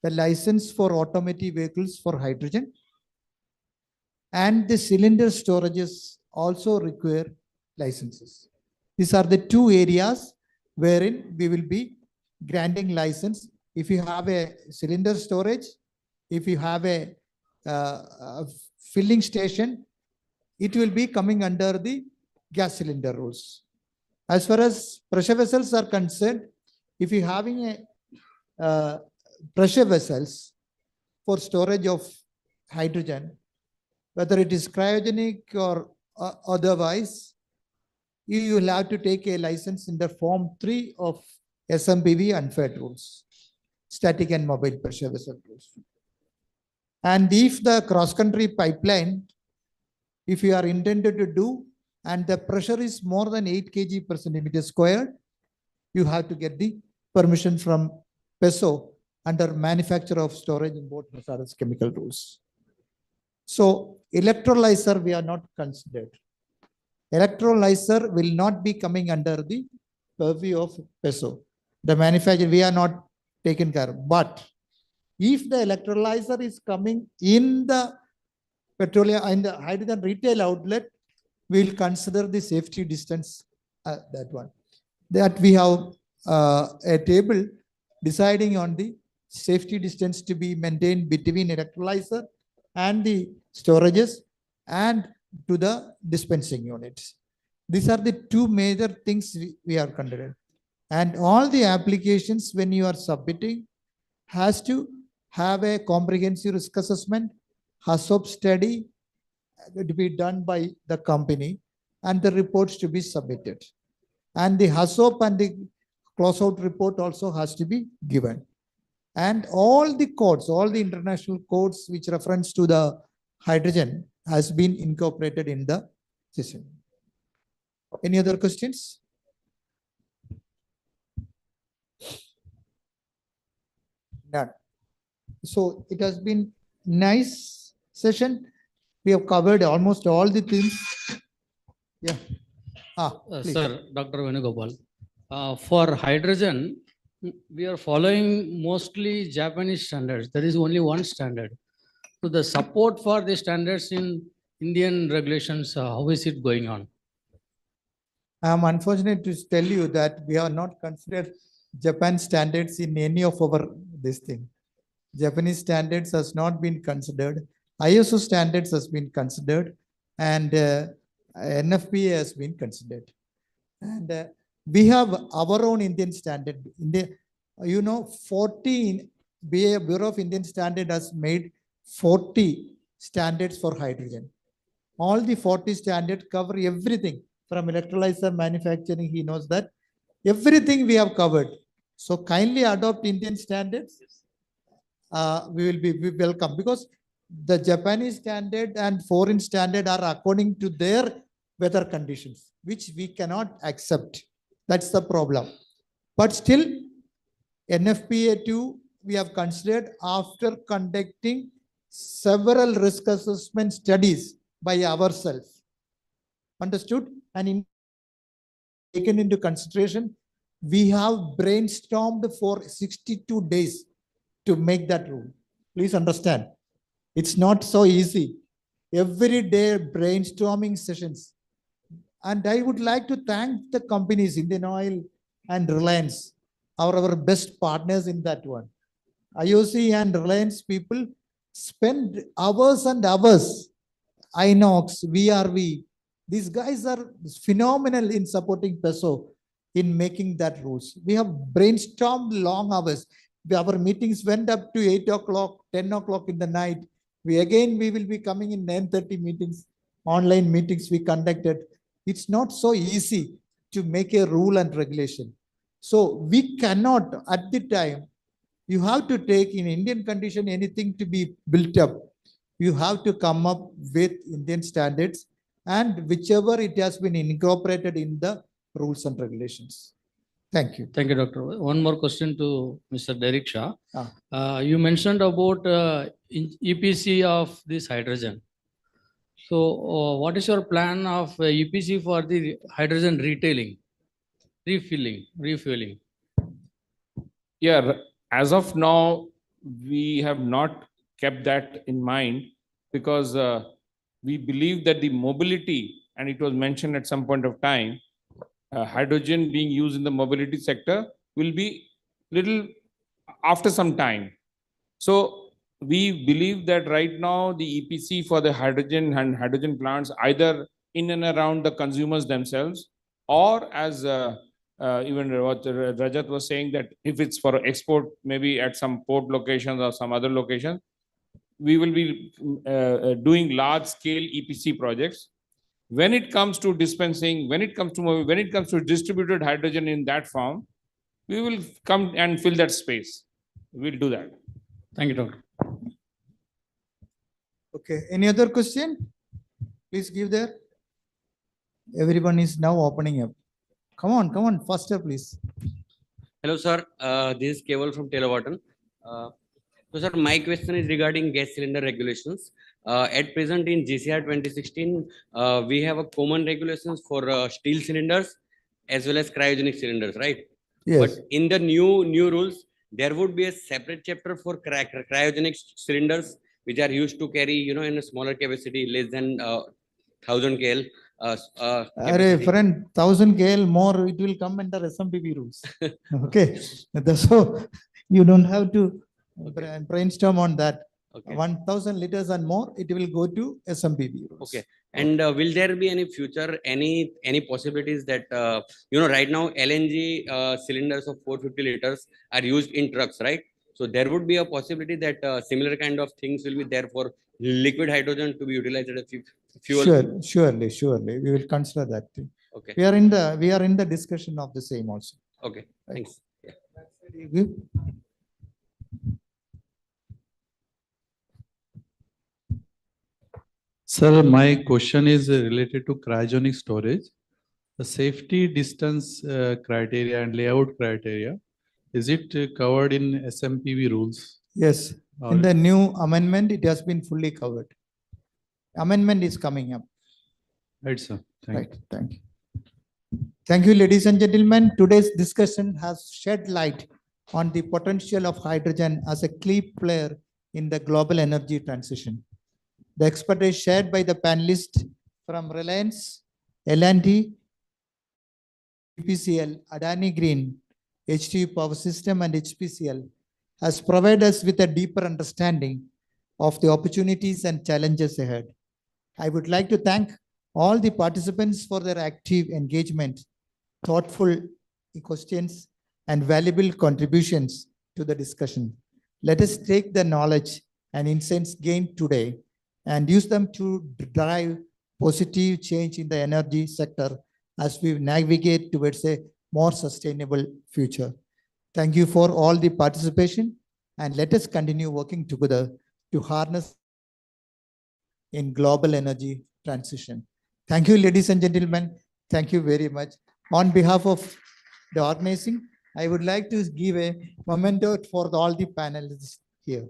the license for automotive vehicles for hydrogen, and the cylinder storages also require licenses. These are the two areas wherein we will be granting license. If you have a cylinder storage, if you have a filling station, it will be coming under the gas cylinder rules. As far as pressure vessels are concerned, if you're having a pressure vessels for storage of hydrogen, whether it is cryogenic or otherwise, you will have to take a license in the Form 3 of SMPV and FED rules, static and mobile pressure vessel rules. And if the cross-country pipeline, if you are intended to do, and the pressure is more than 8 kg per centimeter squared, you have to get the permission from PESO under manufacture of storage and both hazardous chemical rules. So electrolyzer we are not considered. Electrolyzer will not be coming under the purview of PESO. The manufacturer we are not taken care of. But if the electrolyzer is coming in the petroleum in the hydrogen retail outlet, we will consider the safety distance that one. That we have a table deciding on the safety distance to be maintained between electrolyzer and the storages and to the dispensing units. These are the two major things we are considering. And all the applications when you are submitting, has to have a comprehensive risk assessment, HACCP study to be done by the company, and the reports to be submitted. And the HACCP and the closeout report also has to be given. And all the codes, all the international codes which reference to the hydrogen has been incorporated in the system. Any other questions? None. So it has been nice session. We have covered almost all the things. Yeah. Please. Sir, Dr. Venugopal, for hydrogen, we are following mostly Japanese standards. There is only one standard. So the support for the standards in Indian regulations, how is it going on? I am unfortunate to tell you that we are not considered Japan standards in any of our this thing. Japanese standards has not been considered. ISO standards has been considered, and NFPA has been considered. And we have our own Indian standard. 14 Bureau of Indian Standard has made 40 standards for hydrogen. All the 40 standards cover everything from electrolyzer manufacturing. He knows that everything we have covered. So kindly adopt Indian standards. We will be welcome, because the Japanese standard and foreign standard are according to their weather conditions, which we cannot accept. That's the problem. But still, NFPA 2 we have considered after conducting several risk assessment studies by ourselves. Understood? And taken into consideration, we have brainstormed for 62 days to make that rule. Please understand, it's not so easy. Every day brainstorming sessions. And I would like to thank the companies, Indian Oil and Reliance, our best partners in that one. IOC and Reliance people spend hours and hours. INOX, VRV, these guys are phenomenal in supporting PESO in making that rules. We have brainstormed long hours. Our meetings went up to 8 o'clock, 10 o'clock in the night. We will be coming in 9:30 meetings, online meetings we conducted. It's not so easy to make a rule and regulation. So we cannot at the time, you have to take in Indian condition, anything to be built up, you have to come up with Indian standards, and whichever it has been incorporated in the rules and regulations. Thank you. Thank you, Doctor. One more question to Mr. Derek Shah. You mentioned about EPC of this hydrogen. So what is your plan of EPC for the hydrogen retailing, refueling? Yeah, as of now, we have not kept that in mind, because we believe that the mobility, and it was mentioned at some point of time, hydrogen being used in the mobility sector will be little after some time. So we believe that right now the EPC for the hydrogen and hydrogen plants, either in and around the consumers themselves, or as even what Rajat was saying, that if it's for export, maybe at some port locations or some other location, we will be doing large scale EPC projects. When it comes to dispensing, when it comes to distributed hydrogen in that form, we will come and fill that space. We'll do that. Thank you, Doctor. Okay, any other question? Please give there. Everyone is now opening up. Come on, faster, please. Hello, sir. This is Keval from Telewartan. So, sir, my question is regarding gas cylinder regulations. At present in GCR 2016, we have a common regulations for steel cylinders as well as cryogenic cylinders, right? Yes. But in the new rules, there would be a separate chapter for cryogenic cylinders, which are used to carry, in a smaller capacity, less than 1000 KL. Friend, 1000 KL more, it will come under SMPP rules. Okay, so you don't have to brainstorm on that. Okay. 1000 liters and more, it will go to SMPP rules. Okay. And will there be any future, any possibilities that, right now LNG cylinders of 450 liters are used in trucks, right? So there would be a possibility that similar kind of things will be there for liquid hydrogen to be utilized as a fuel. Sure, surely. We will consider that. Okay. We are in the discussion of the same also. Okay. Thanks. Yeah. Good. Sir, my question is related to cryogenic storage. The safety distance criteria and layout criteria, is it covered in SMPV rules? Yes, Or- in the new amendment, it has been fully covered. Amendment is coming up. Right, sir. Thank you. Thank you. Thank you, ladies and gentlemen. Today's discussion has shed light on the potential of hydrogen as a key player in the global energy transition. The expertise shared by the panelists from Reliance, L&T, BPCL, Adani Green, HT Power System, and HPCL has provided us with a deeper understanding of the opportunities and challenges ahead. I would like to thank all the participants for their active engagement, thoughtful questions, and valuable contributions to the discussion. Let us take the knowledge and insights gained today and use them to drive positive change in the energy sector as we navigate towards a more sustainable future. Thank you for all the participation, and let us continue working together to harness in global energy transition. Thank you, ladies and gentlemen. Thank you very much. On behalf of the organizing, I would like to give a memento for all the panelists here.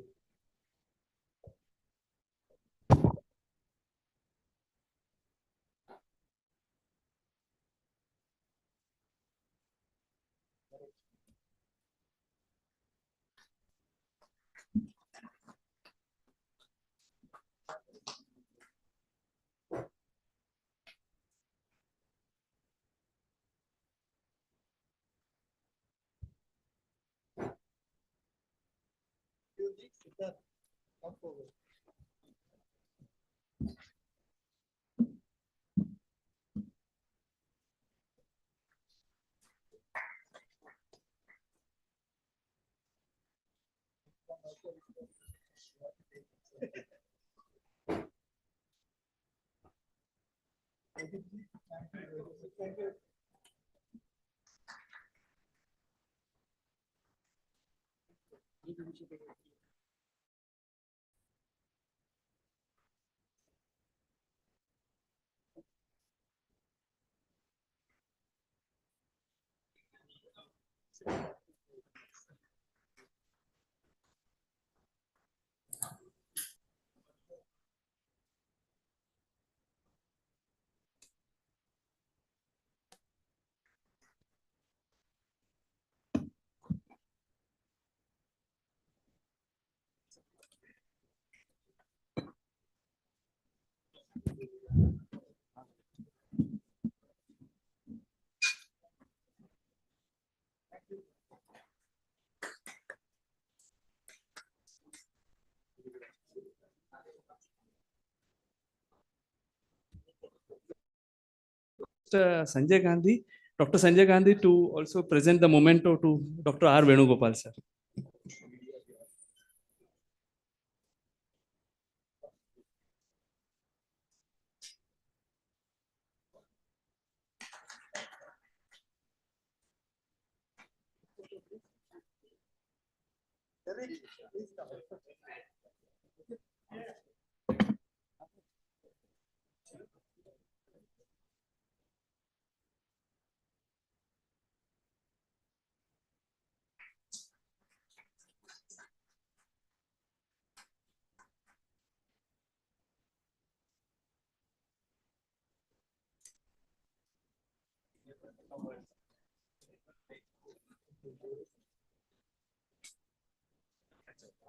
Sanjay Gandhi, Dr. Sanjay Gandhi to also present the memento to Dr. R. Venugopal, sir.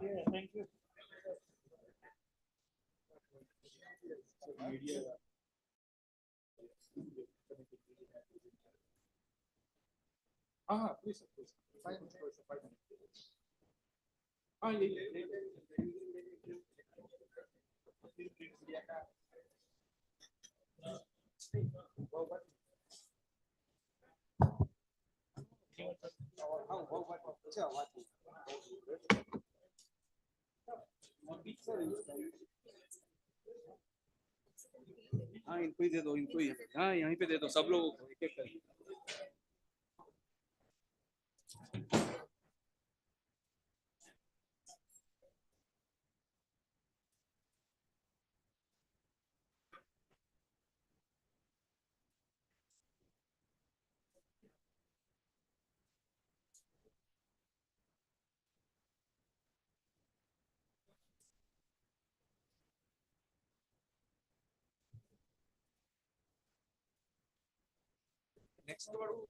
Yeah, thank you. Please. 5 minutes. 5 minutes. हाँ इनको ही दे दो, इनको ही। हाँ यहीं पे दे दो सब लोगों को एक एक करके। Next one.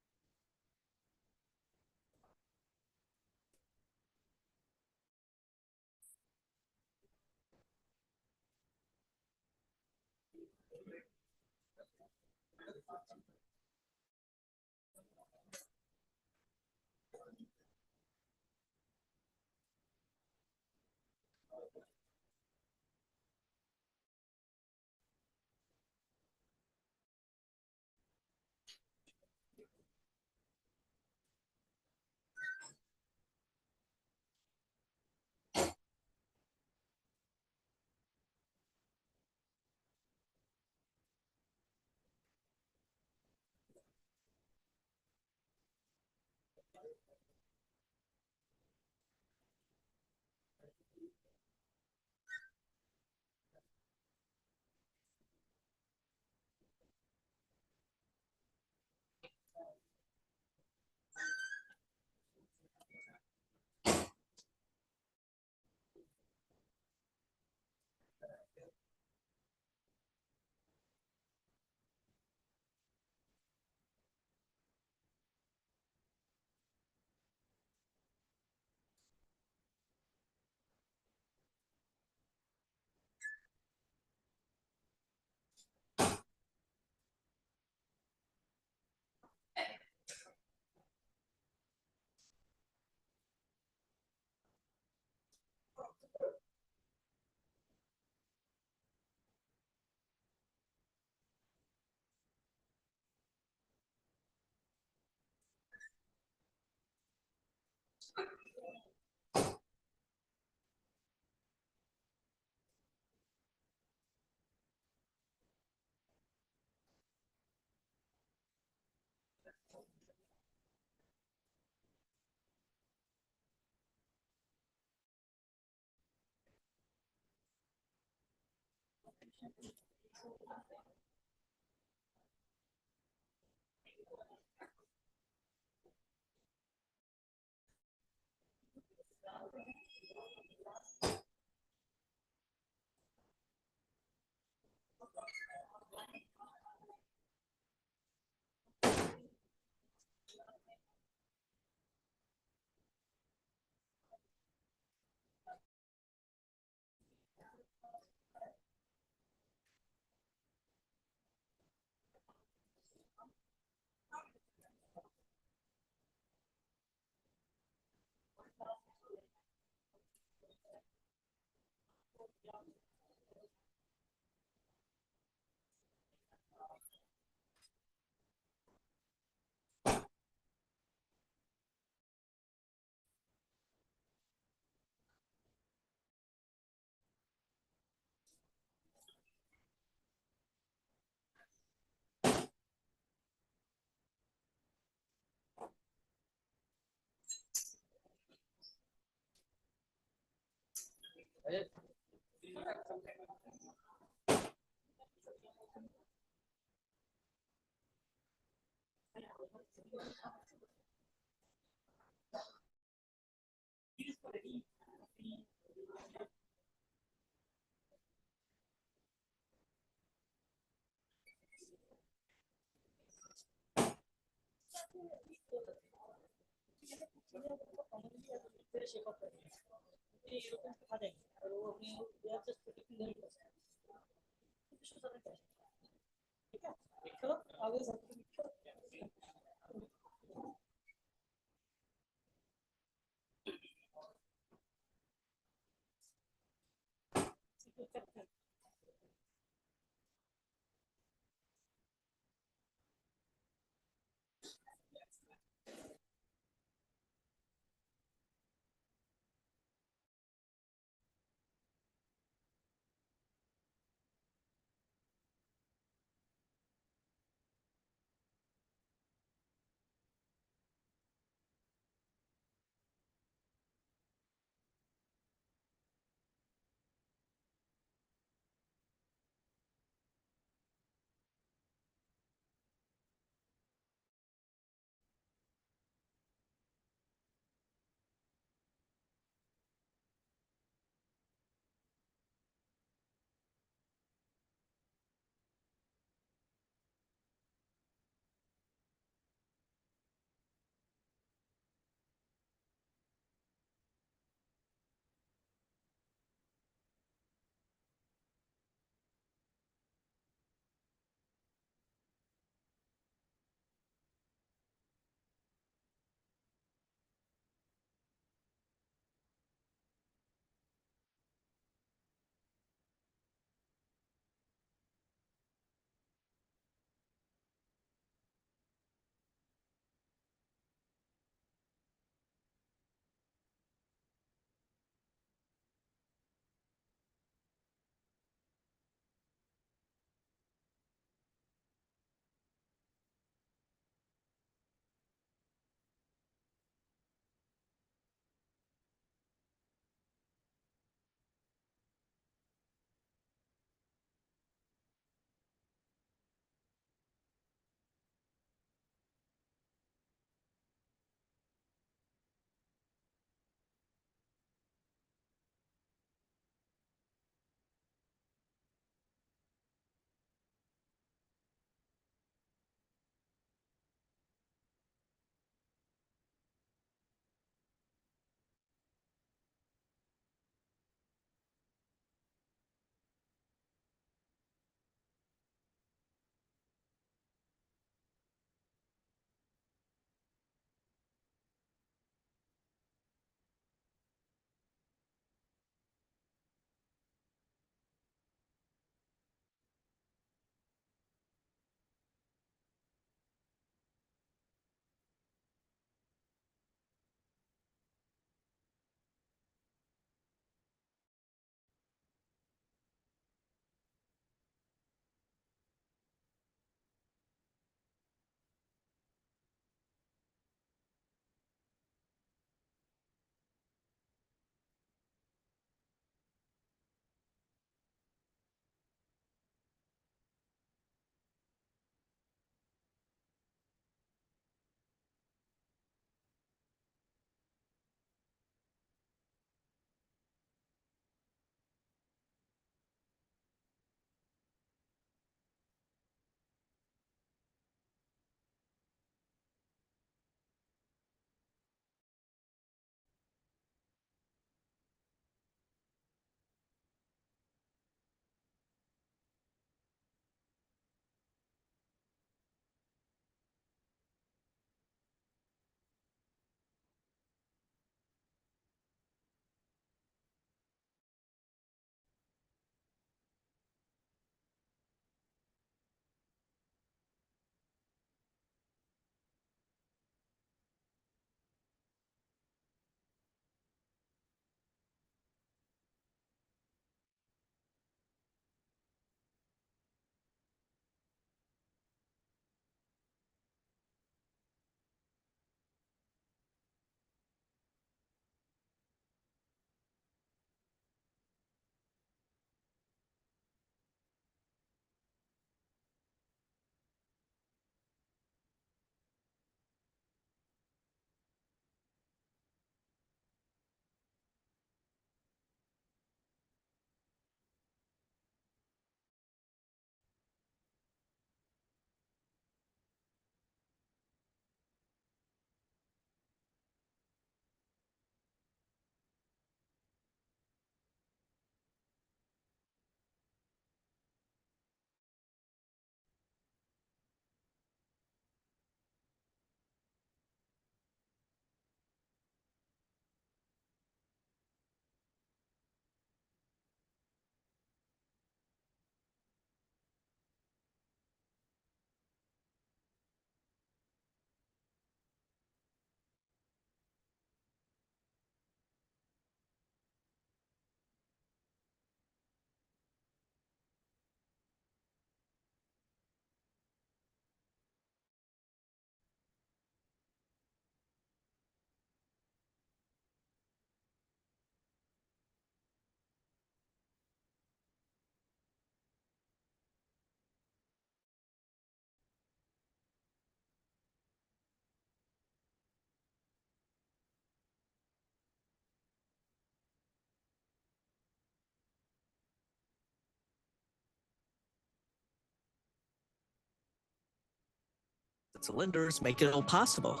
Cylinders make it all possible.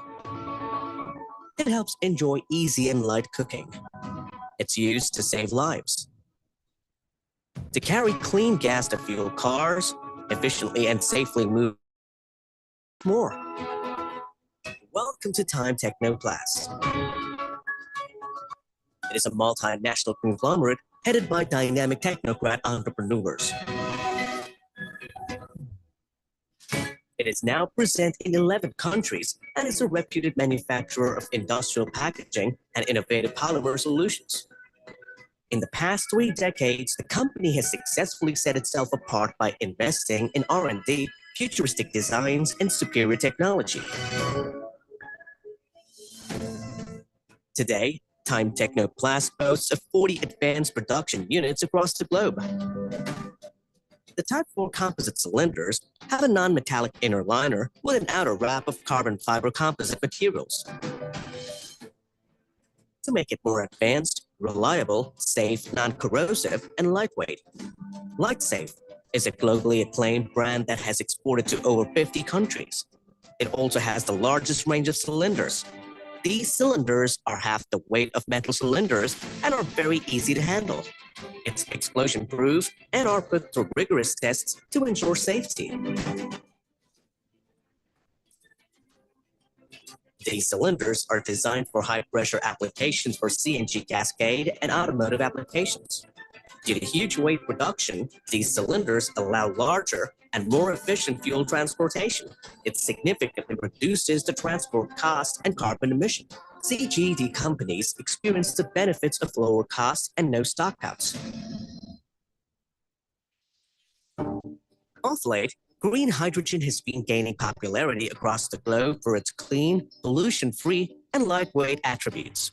It helps enjoy easy and light cooking. It's used to save lives. To carry clean gas to fuel cars, efficiently and safely move more. Welcome to Time Technoplast. It is a multinational conglomerate headed by dynamic technocrat entrepreneurs. It is now present in 11 countries and is a reputed manufacturer of industrial packaging and innovative polymer solutions. In the past 3 decades, the company has successfully set itself apart by investing in R&D, futuristic designs, and superior technology. Today, Time Technoplast boasts of 40 advanced production units across the globe. The Type 4 composite cylinders have a non-metallic inner liner with an outer wrap of carbon fiber composite materials. To make it more advanced, reliable, safe, non-corrosive, and lightweight. LightSafe is a globally acclaimed brand that has exported to over 50 countries. It also has the largest range of cylinders. These cylinders are half the weight of metal cylinders and are very easy to handle. It's explosion-proof and are put through rigorous tests to ensure safety. These cylinders are designed for high-pressure applications for CNG cascade and automotive applications. Due to huge weight reduction, these cylinders allow larger and more efficient fuel transportation. It significantly reduces the transport cost and carbon emission. CGD companies experience the benefits of lower costs and no stockouts. Of late, green hydrogen has been gaining popularity across the globe for its clean, pollution-free, and lightweight attributes.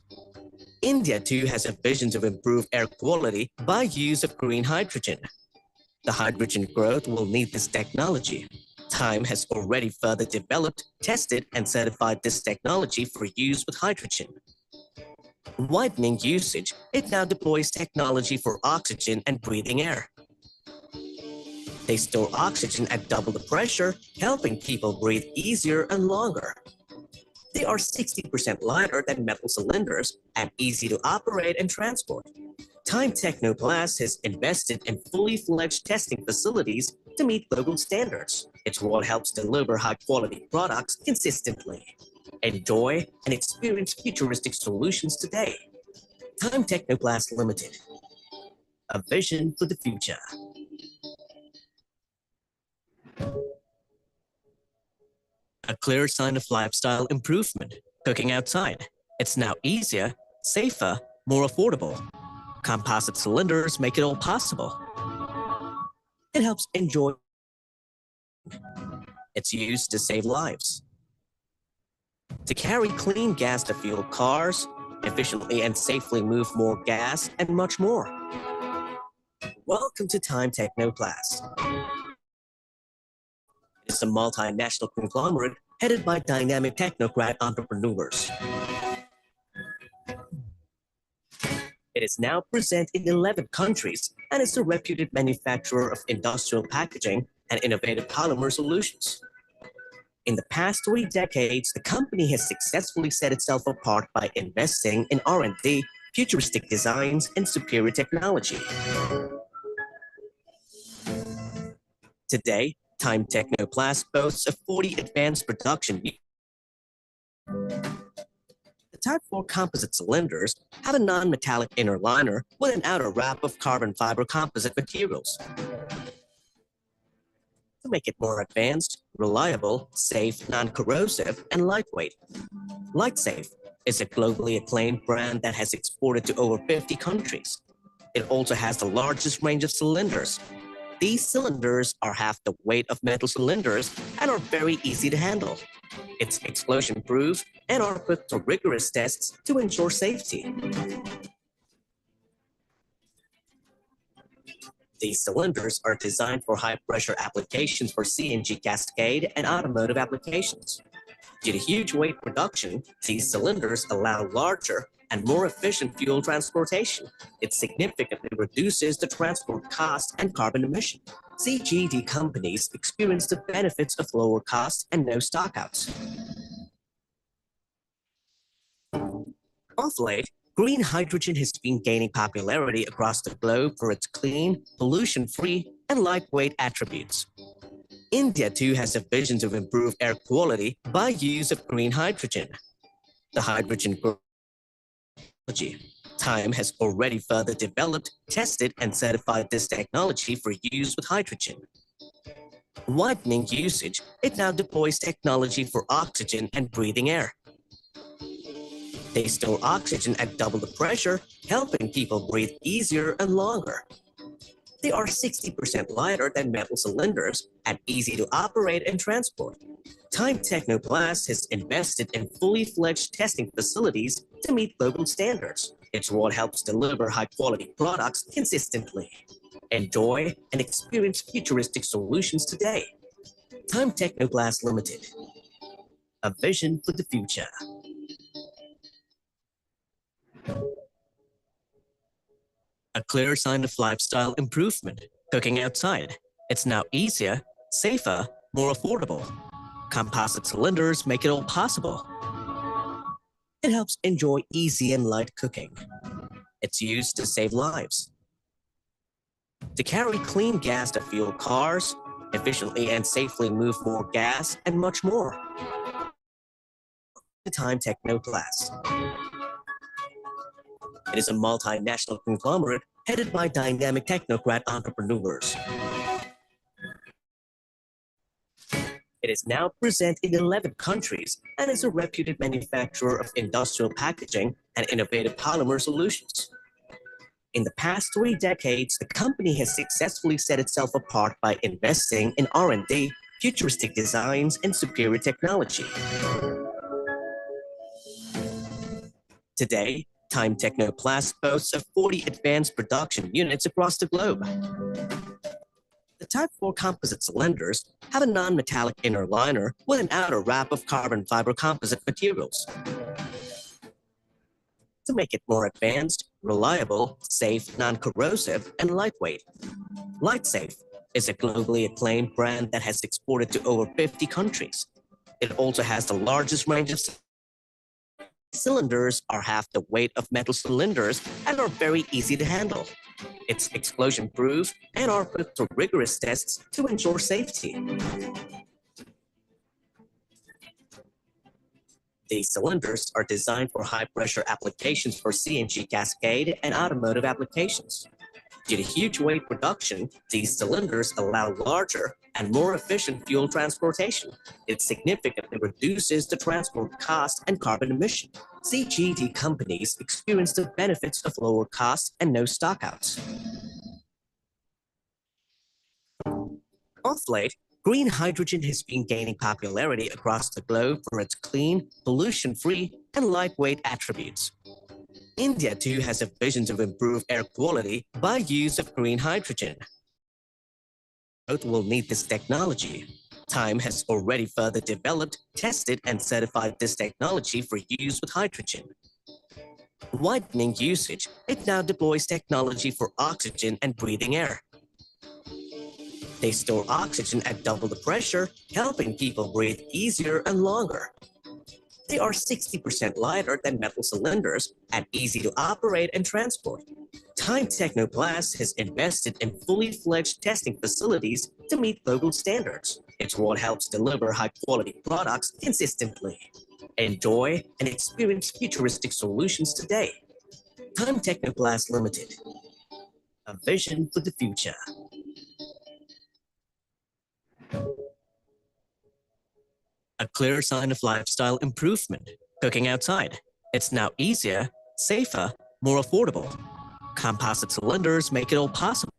India too has a vision to improve air quality by use of green hydrogen. The hydrogen growth will need this technology. Time has already further developed, tested, and certified this technology for use with hydrogen. Widening usage, it now deploys technology for oxygen and breathing air. They store oxygen at double the pressure, helping people breathe easier and longer. They are 60% lighter than metal cylinders and easy to operate and transport. Time Technoplast has invested in fully fledged testing facilities to meet global standards. It's what helps deliver high-quality products consistently. Enjoy and experience futuristic solutions today. Time Technoplast Limited. A vision for the future. A clear sign of lifestyle improvement. Cooking outside. It's now easier, safer, more affordable. Composite cylinders make it all possible. It helps enjoy. It's used to save lives. To carry clean gas to fuel cars, efficiently and safely move more gas, and much more. Welcome to Time Technoplast. It's a multinational conglomerate headed by dynamic technocrat entrepreneurs. It is now present in 11 countries and is a reputed manufacturer of industrial packaging and innovative polymer solutions. In the past 3 decades, the company has successfully set itself apart by investing in R&D, futuristic designs, and superior technology. Today, Time Technoplast boasts of 40 advanced production units. The Type 4 composite cylinders have a non-metallic inner liner with an outer wrap of carbon fiber composite materials. To make it more advanced, reliable, safe, non-corrosive, and lightweight. LightSafe is a globally acclaimed brand that has exported to over 50 countries. It also has the largest range of cylinders. These cylinders are half the weight of metal cylinders and are very easy to handle. It's explosion-proof and are put through rigorous tests to ensure safety. These cylinders are designed for high-pressure applications for CNG cascade and automotive applications. Due to huge weight reduction, these cylinders allow larger and more efficient fuel transportation. It significantly reduces the transport cost and carbon emission. CGD companies experience the benefits of lower costs and no stockouts. Of late, green hydrogen has been gaining popularity across the globe for its clean, pollution-free, and lightweight attributes. India too has a vision to improve air quality by use of green hydrogen. The hydrogen technology. Time has already further developed, tested, and certified this technology for use with hydrogen. Widening usage, it now deploys technology for oxygen and breathing air. They store oxygen at double the pressure, helping people breathe easier and longer. They are 60% lighter than metal cylinders and easy to operate and transport. Time Technoplast has invested in fully fledged testing facilities to meet global standards. It's what helps deliver high-quality products consistently. Enjoy and experience futuristic solutions today. Time Technoplast Limited. A vision for the future. A clear sign of lifestyle improvement. Cooking outside. It's now easier, safer, more affordable. Composite cylinders make it all possible. It helps enjoy easy and light cooking. It's used to save lives. To carry clean gas to fuel cars, efficiently and safely move more gas, and much more. Time Technoplast. It is a multinational conglomerate headed by dynamic technocrat entrepreneurs. It is now present in 11 countries and is a reputed manufacturer of industrial packaging and innovative polymer solutions. In the past 3 decades, the company has successfully set itself apart by investing in R&D, futuristic designs, and superior technology. Today, Time Technoplast boasts of 40 advanced production units across the globe. The Type 4 composite cylinders have a non-metallic inner liner with an outer wrap of carbon fiber composite materials. To make it more advanced, reliable, safe, non-corrosive, and lightweight. LightSafe is a globally acclaimed brand that has exported to over 50 countries. It also has the largest range of cylinders are half the weight of metal cylinders and are very easy to handle. It's explosion-proof and are put through rigorous tests to ensure safety. These cylinders are designed for high-pressure applications for CNG cascade and automotive applications. Due to huge weight reduction, these cylinders allow larger and more efficient fuel transportation. It significantly reduces the transport cost and carbon emission. CGD companies experience the benefits of lower costs and no stockouts. Of late, green hydrogen has been gaining popularity across the globe for its clean, pollution-free, and lightweight attributes. India too has a vision to improve air quality by use of green hydrogen. Both will need this technology. Time has already further developed, tested, and certified this technology for use with hydrogen. Widening usage, it now deploys technology for oxygen and breathing air. They store oxygen at double the pressure, helping people breathe easier and longer. They are 60% lighter than metal cylinders and easy to operate and transport. Time Technoplast has invested in fully fledged testing facilities to meet global standards. It's what helps deliver high-quality products consistently. Enjoy and experience futuristic solutions today. Time Technoplast Limited. A vision for the future. A clear sign of lifestyle improvement. Cooking outside. It's now easier, safer, more affordable. Composite cylinders make it all possible.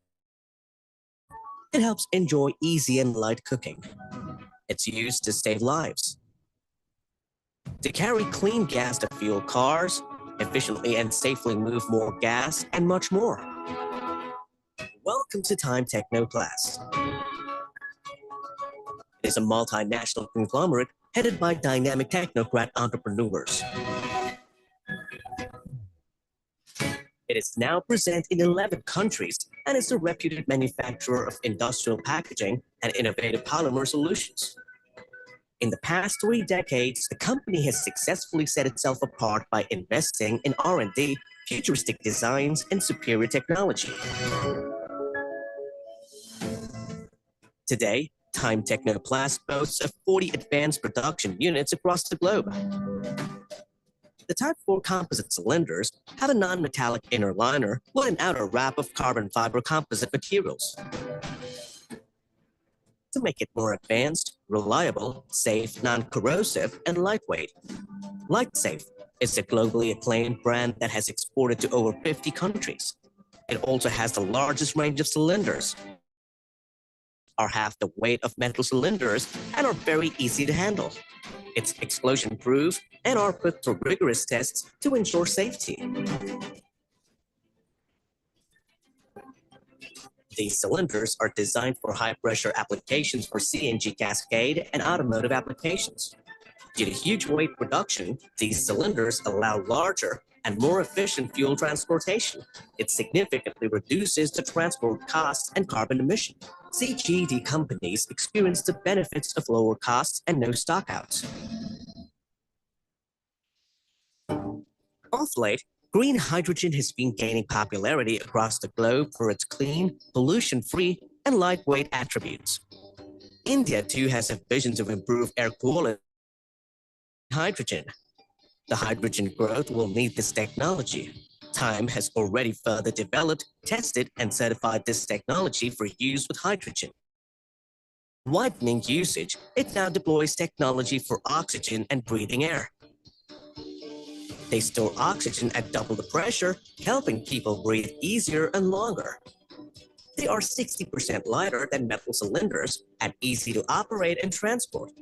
It helps enjoy easy and light cooking. It's used to save lives. To carry clean gas to fuel cars, efficiently and safely move more gas, and much more. Welcome to Time Technoplast. It is a multinational conglomerate headed by dynamic technocrat entrepreneurs. It is now present in 11 countries and is a reputed manufacturer of industrial packaging and innovative polymer solutions. In the past 3 decades, the company has successfully set itself apart by investing in R&D, futuristic designs, and superior technology. Today, Time Technoplast boasts of 40 advanced production units across the globe. The Type 4 composite cylinders have a non-metallic inner liner with an outer wrap of carbon fiber composite materials. To make it more advanced, reliable, safe, non-corrosive, and lightweight. LightSafe is a globally acclaimed brand that has exported to over 50 countries. It also has the largest range of cylinders, are half the weight of metal cylinders, and are very easy to handle. It's explosion-proof and are put through rigorous tests to ensure safety. These cylinders are designed for high-pressure applications for CNG cascade and automotive applications. Due to huge weight reduction, these cylinders allow larger and more efficient fuel transportation. It significantly reduces the transport costs and carbon emission. CGD companies experience the benefits of lower costs and no stockouts. Of late, green hydrogen has been gaining popularity across the globe for its clean, pollution-free, and lightweight attributes. India too has a vision to improve air quality. Hydrogen. The hydrogen growth will need this technology. Time has already further developed, tested, and certified this technology for use with hydrogen. Widening usage, it now deploys technology for oxygen and breathing air. They store oxygen at double the pressure, helping people breathe easier and longer. They are 60% lighter than metal cylinders and easy to operate and transport.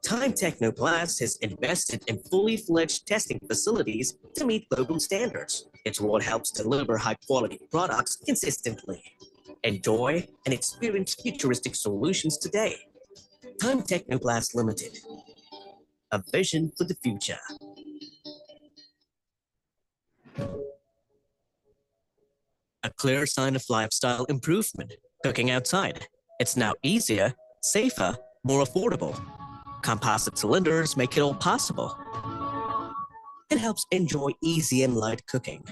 Time Technoplast has invested in fully fledged testing facilities to meet global standards. It's what helps deliver high-quality products consistently. Enjoy and experience futuristic solutions today. Time Technoplast Limited. A vision for the future. A clear sign of lifestyle improvement. Cooking outside. It's now easier, safer, more affordable. Composite cylinders make it all possible. It helps enjoy easy and light cooking.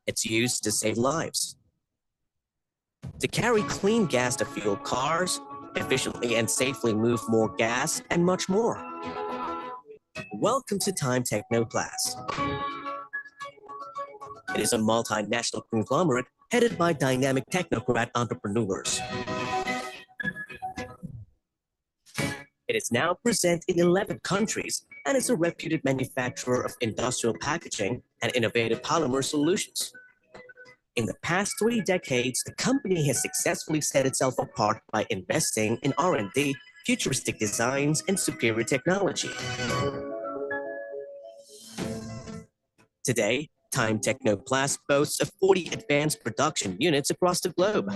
It's used to save lives. To carry clean gas to fuel cars, efficiently and safely move more gas, and much more. Welcome to Time Technoplast. It is a multinational conglomerate headed by dynamic technocrat entrepreneurs. It is now present in 11 countries and is a reputed manufacturer of industrial packaging and innovative polymer solutions. In the past 3 decades, the company has successfully set itself apart by investing in R&D, futuristic designs, and superior technology. Today, Time Technoplast boasts of 40 advanced production units across the globe.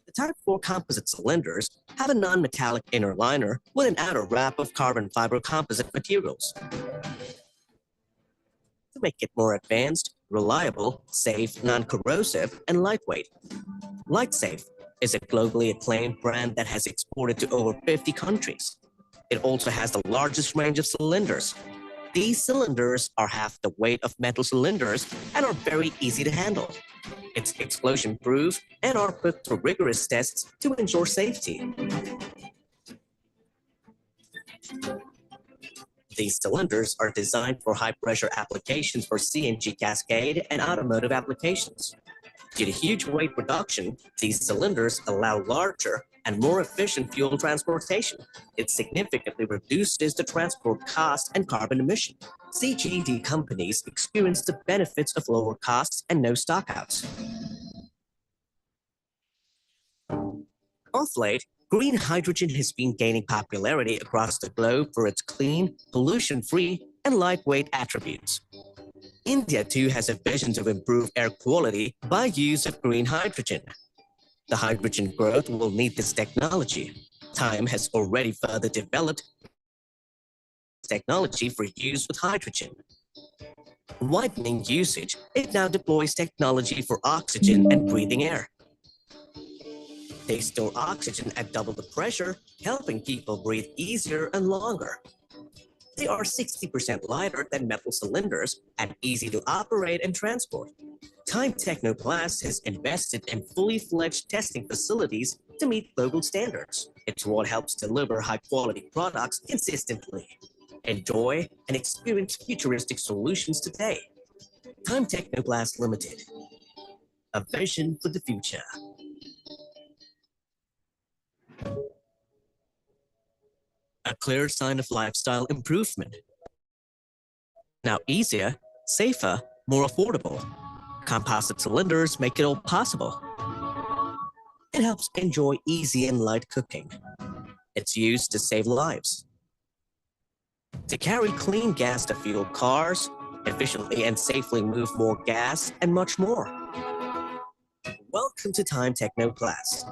The Type 4 composite cylinders have a non-metallic inner liner with an outer wrap of carbon fiber composite materials. To make it more advanced, reliable, safe, non-corrosive, and lightweight. LightSafe is a globally acclaimed brand that has exported to over 50 countries. It also has the largest range of cylinders. These cylinders are half the weight of metal cylinders and are very easy to handle. It's explosion-proof and are put through rigorous tests to ensure safety. These cylinders are designed for high-pressure applications for CNG cascade and automotive applications. Due to huge weight reduction, these cylinders allow larger and more efficient fuel transportation. It significantly reduces the transport cost and carbon emission. CGD companies experience the benefits of lower costs and no stockouts. Of late, green hydrogen has been gaining popularity across the globe for its clean, pollution-free, and lightweight attributes. India too has a vision to improve air quality by use of green hydrogen. The hydrogen growth will need this technology. Time has already further developed technology for use with hydrogen. Widening usage, it now deploys technology for oxygen and breathing air. They store oxygen at double the pressure, helping people breathe easier and longer. They are 60% lighter than metal cylinders and easy to operate and transport. Time Technoplast has invested in fully fledged testing facilities to meet global standards. It's what helps deliver high-quality products consistently. Enjoy and experience futuristic solutions today. Time Technoplast Limited. A vision for the future. A clear sign of lifestyle improvement. Now easier, safer, more affordable. Composite cylinders make it all possible. It helps enjoy easy and light cooking. It's used to save lives. To carry clean gas to fuel cars, efficiently and safely move more gas, and much more. Welcome to Time Technoplast,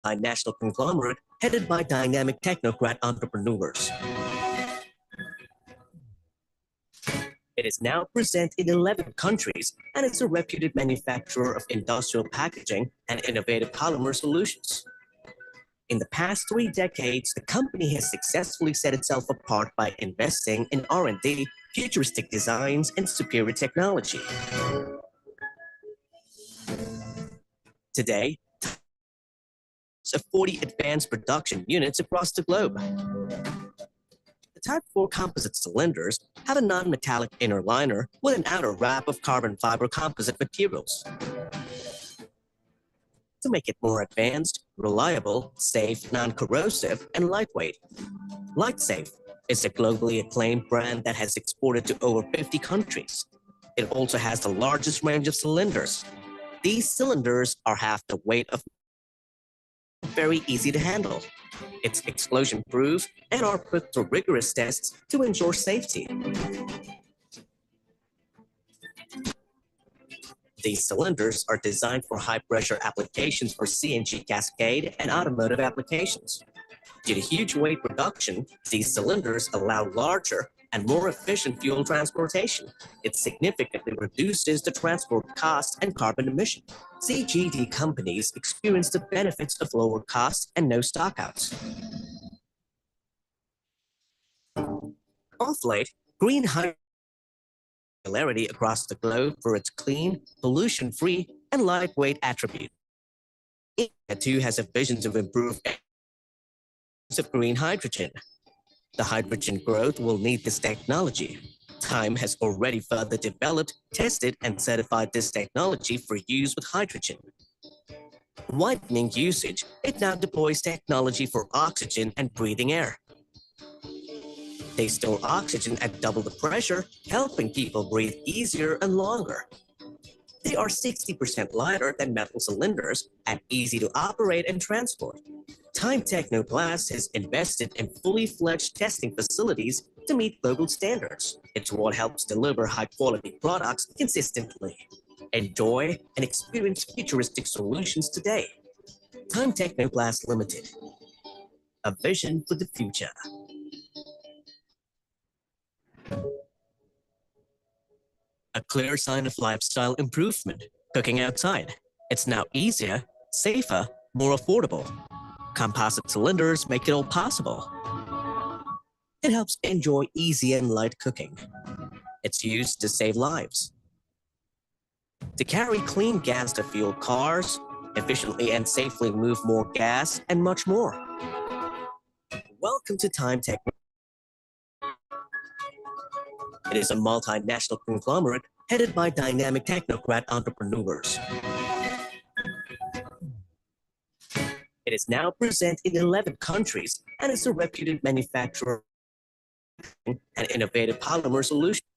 a national conglomerate headed by dynamic technocrat entrepreneurs. It is now present in 11 countries and is a reputed manufacturer of industrial packaging and innovative polymer solutions. In the past 3 decades, the company has successfully set itself apart by investing in R&D, futuristic designs, and superior technology. Today, of 40 advanced production units across the globe. The Type 4 composite cylinders have a non-metallic inner liner with an outer wrap of carbon fiber composite materials. To make it more advanced, reliable, safe, non-corrosive, and lightweight. LightSafe is a globally acclaimed brand that has exported to over 50 countries. It also has the largest range of cylinders. These cylinders are half the weight of very easy to handle. It's explosion-proof and are put through rigorous tests to ensure safety. These cylinders are designed for high-pressure applications for CNG cascade and automotive applications. Due to huge weight reduction, these cylinders allow larger and more efficient fuel transportation. It significantly reduces the transport cost and carbon emission. CGD companies experience the benefits of lower costs and no stockouts. Off late, green hydrogen popularity across the globe for its clean, pollution-free, and lightweight attributes. India too has a vision to improve of green hydrogen. The hydrogen growth will need this technology. Time has already further developed, tested, and certified this technology for use with hydrogen. Widening usage, it now deploys technology for oxygen and breathing air. They store oxygen at double the pressure, helping people breathe easier and longer. They are 60% lighter than metal cylinders and easy to operate and transport. Time Technoplast has invested in fully fledged testing facilities to meet global standards. It's what helps deliver high-quality products consistently. Enjoy and experience futuristic solutions today. Time Technoplast Limited. A vision for the future. A clear sign of lifestyle improvement. Cooking outside. It's now easier, safer, more affordable. Composite cylinders make it all possible. It helps enjoy easy and light cooking. It's used to save lives. To carry clean gas to fuel cars, efficiently and safely move more gas, and much more. Welcome to Time Tech. It is a multinational conglomerate headed by dynamic technocrat entrepreneurs. It is now present in 11 countries and is a reputed manufacturer and innovative polymer solutions.